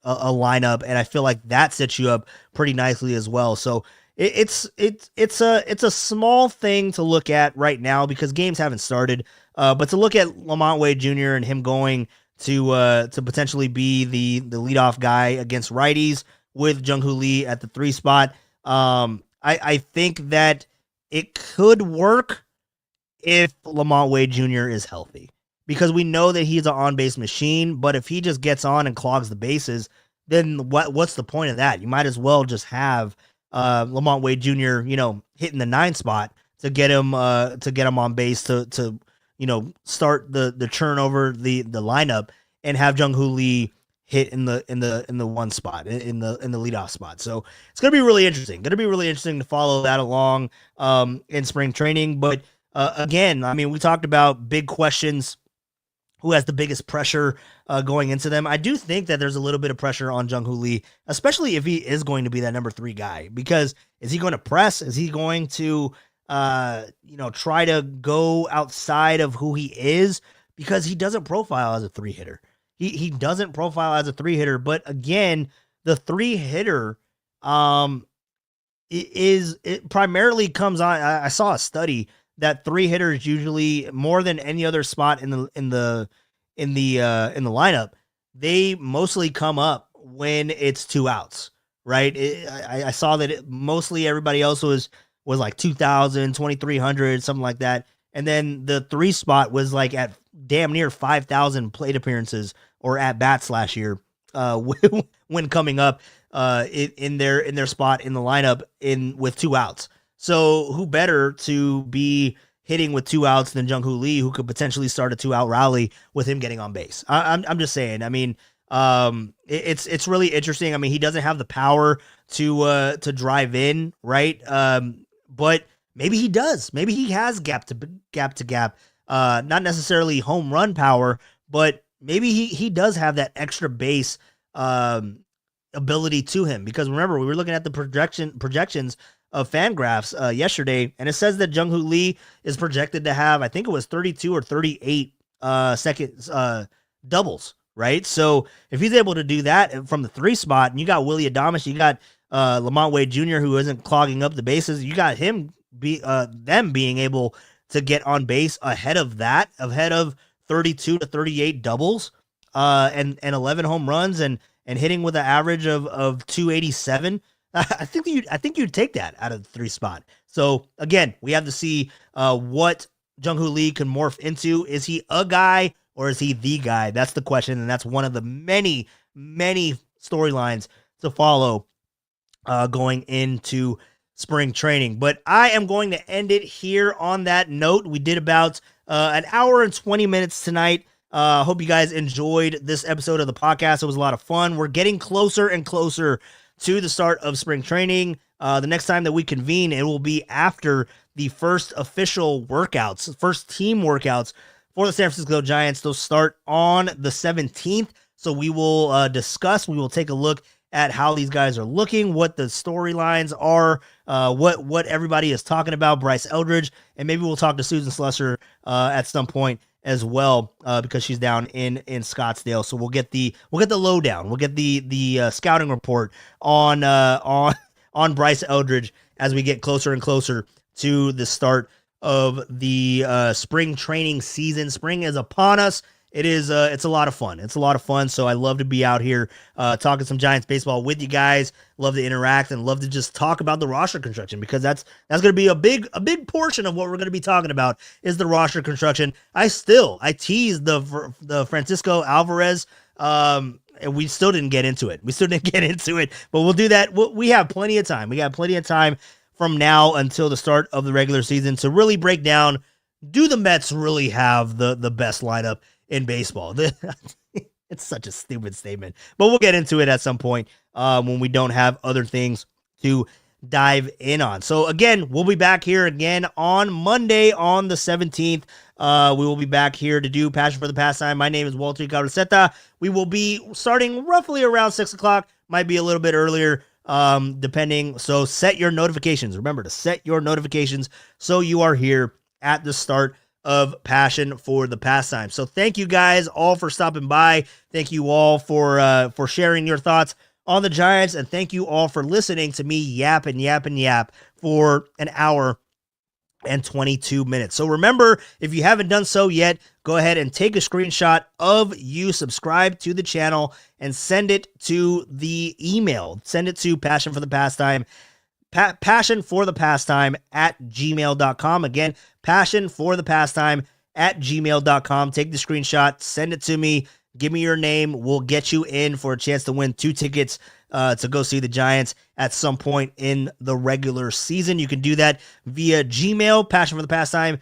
lineup, and I feel like that sets you up pretty nicely as well. So it's a small thing to look at right now because games haven't started. But to look at Lamont Wade Jr. and him going to potentially be the leadoff guy against righties with Jung Hoo Lee at the 3 spot, I think that it could work if Lamont Wade Jr. is healthy, because we know that he's an on-base machine. But if he just gets on and clogs the bases, then what's the point of that? You might as well just have Lamont Wade Jr. hitting the 9 spot to get him on base to start the churn over the lineup, and have Jung Hoo Lee hit in the 1 spot, in the leadoff spot. So it's gonna be really interesting. To follow that along in spring training. But again, I mean, we talked about big questions. Who has the biggest pressure going into them? I do think that there's a little bit of pressure on Jung Hoo Lee, especially if he is going to be that number 3 guy, because is he going to press? Is he going to, try to go outside of who he is? Because he doesn't profile as a 3 hitter. He doesn't profile as a 3 hitter, but again, the 3 hitter, it primarily comes on. I saw a study that 3 hitters usually, more than any other spot in the lineup, they mostly come up when it's 2 outs, right? I saw that mostly everybody else was like 2,000, 2,300, something like that. And then the 3 spot was like at damn near 5,000 plate appearances or at bats last year when coming up in their spot in the lineup with 2 outs. So who better to be hitting with 2 outs than Jung Hoo Lee, who could potentially start a 2-out rally with him getting on base. I'm just saying. I mean, it's really interesting. I mean, he doesn't have the power to drive in, right? But maybe he does. Maybe he has gap to gap. Not necessarily home run power, but maybe he does have that extra base ability to him. Because remember, we were looking at the projections of Fangraphs yesterday, and it says that Jung Hoo Lee is projected to have, I think it was 32 or 38 seconds doubles, right? So if he's able to do that from the 3 spot, and you got Willie Adames, you got Lamont Wade Jr., who isn't clogging up the bases, you got them being able to get on base ahead of 32 to 38 doubles and 11 home runs and hitting with an average of 287. I think you'd take that out of the 3 spot. So again, we have to see what Jung Hoo Lee can morph into. Is he a guy or is he the guy? That's the question, and that's one of the many storylines to follow going into spring training. But I am going to end it here on that note. We did about an hour and 20 minutes tonight. Hope you guys enjoyed this episode of the podcast. It was a lot of fun. We're getting closer and closer to the start of spring training. The next time that we convene, it will be after the first official workouts, first team workouts for the San Francisco Giants. They'll start on the 17th. So we will discuss, we will take a look at how these guys are looking, what the storylines are, what everybody is talking about, Bryce Eldridge, and maybe we'll talk to Susan Slusser at some point as well, because she's down in Scottsdale. So we'll get the lowdown. We'll get the scouting report on Bryce Eldridge as we get closer and closer to the start of the spring training season. Spring is upon us. It's a lot of fun. It's a lot of fun. So I love to be out here talking some Giants baseball with you guys. Love to interact and love to just talk about the roster construction, because that's going to be a big portion of what we're going to be talking about is the roster construction. I teased the Francisco Alvarez, and we still didn't get into it. But we'll do that. We have plenty of time. We got plenty of time from now until the start of the regular season to really break down, do the Mets really have the best lineup in baseball? It's such a stupid statement, but we'll get into it at some point when we don't have other things to dive in on. So again, we'll be back here again on Monday on the 17th. We will be back here to do Passion for the Pastime. My name is Walter Carraseta. We will be starting roughly around 6 o'clock, might be a little bit earlier, depending. So set your notifications. Remember to set your notifications so you are here at the start of Passion for the Pastime. So thank you guys all for stopping by. Thank you all for sharing your thoughts on the Giants, and thank you all for listening to me yap for an hour and 22 minutes. So remember, if you haven't done so yet, go ahead and take a screenshot of you subscribe to the channel and send it to the email. Send it to Passion for the Pastime @gmail.com. Again, passionforthepastime@gmail.com. Take the screenshot, send it to me, give me your name. We'll get you in for a chance to win 2 tickets to go see the Giants at some point in the regular season. You can do that via Gmail, passionforthepastime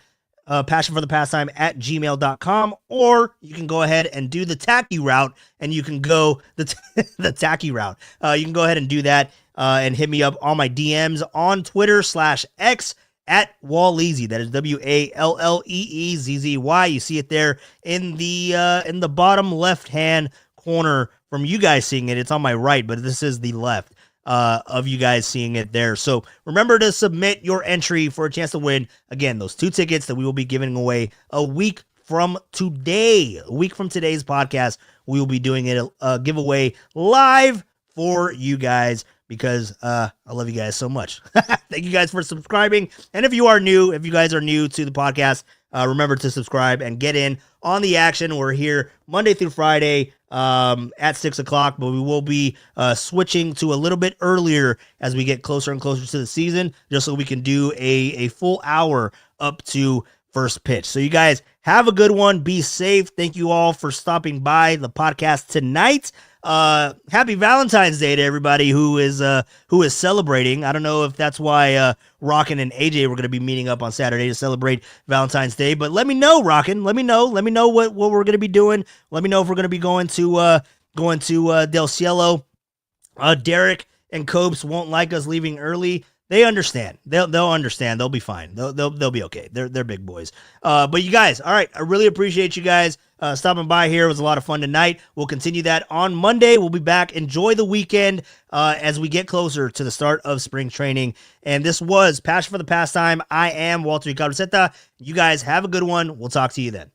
@gmail.com, or you can go ahead and do the tacky route, and you can go the tacky route. You can go ahead and do that and hit me up on my DMs on Twitter /X @Walleezy. That is WALLEEZZY. You see it there in the bottom left-hand corner from you guys seeing it. It's on my right, but this is the left of you guys seeing it there. So remember to submit your entry for a chance to win, again, those 2 tickets that we will be giving away a week from today. A week from today's podcast, we will be doing it a giveaway live for you guys, because I love you guys so much. Thank you guys for subscribing. And if you guys are new to the podcast, remember to subscribe and get in on the action. We're here Monday through Friday at 6 o'clock, but we will be switching to a little bit earlier as we get closer and closer to the season, just so we can do a full hour up to first pitch. So you guys have a good one. Be safe. Thank you all for stopping by the podcast tonight. Happy Valentine's Day to everybody who is celebrating. I don't know if that's why Rockin' and AJ were going to be meeting up on Saturday to celebrate Valentine's Day, but let me know, Rockin'. Let me know what we're going to be doing. Let me know if we're going to be going to Del Cielo. Derek and Copes won't like us leaving early. They understand. They'll understand. They'll be fine. They'll be okay. They're big boys. But you guys, all right. I really appreciate you guys stopping by here. It was a lot of fun tonight. We'll continue that on Monday. We'll be back. Enjoy the weekend as we get closer to the start of spring training. And this was Passion for the Pastime. I am Walter Cabriceta. You guys have a good one. We'll talk to you then.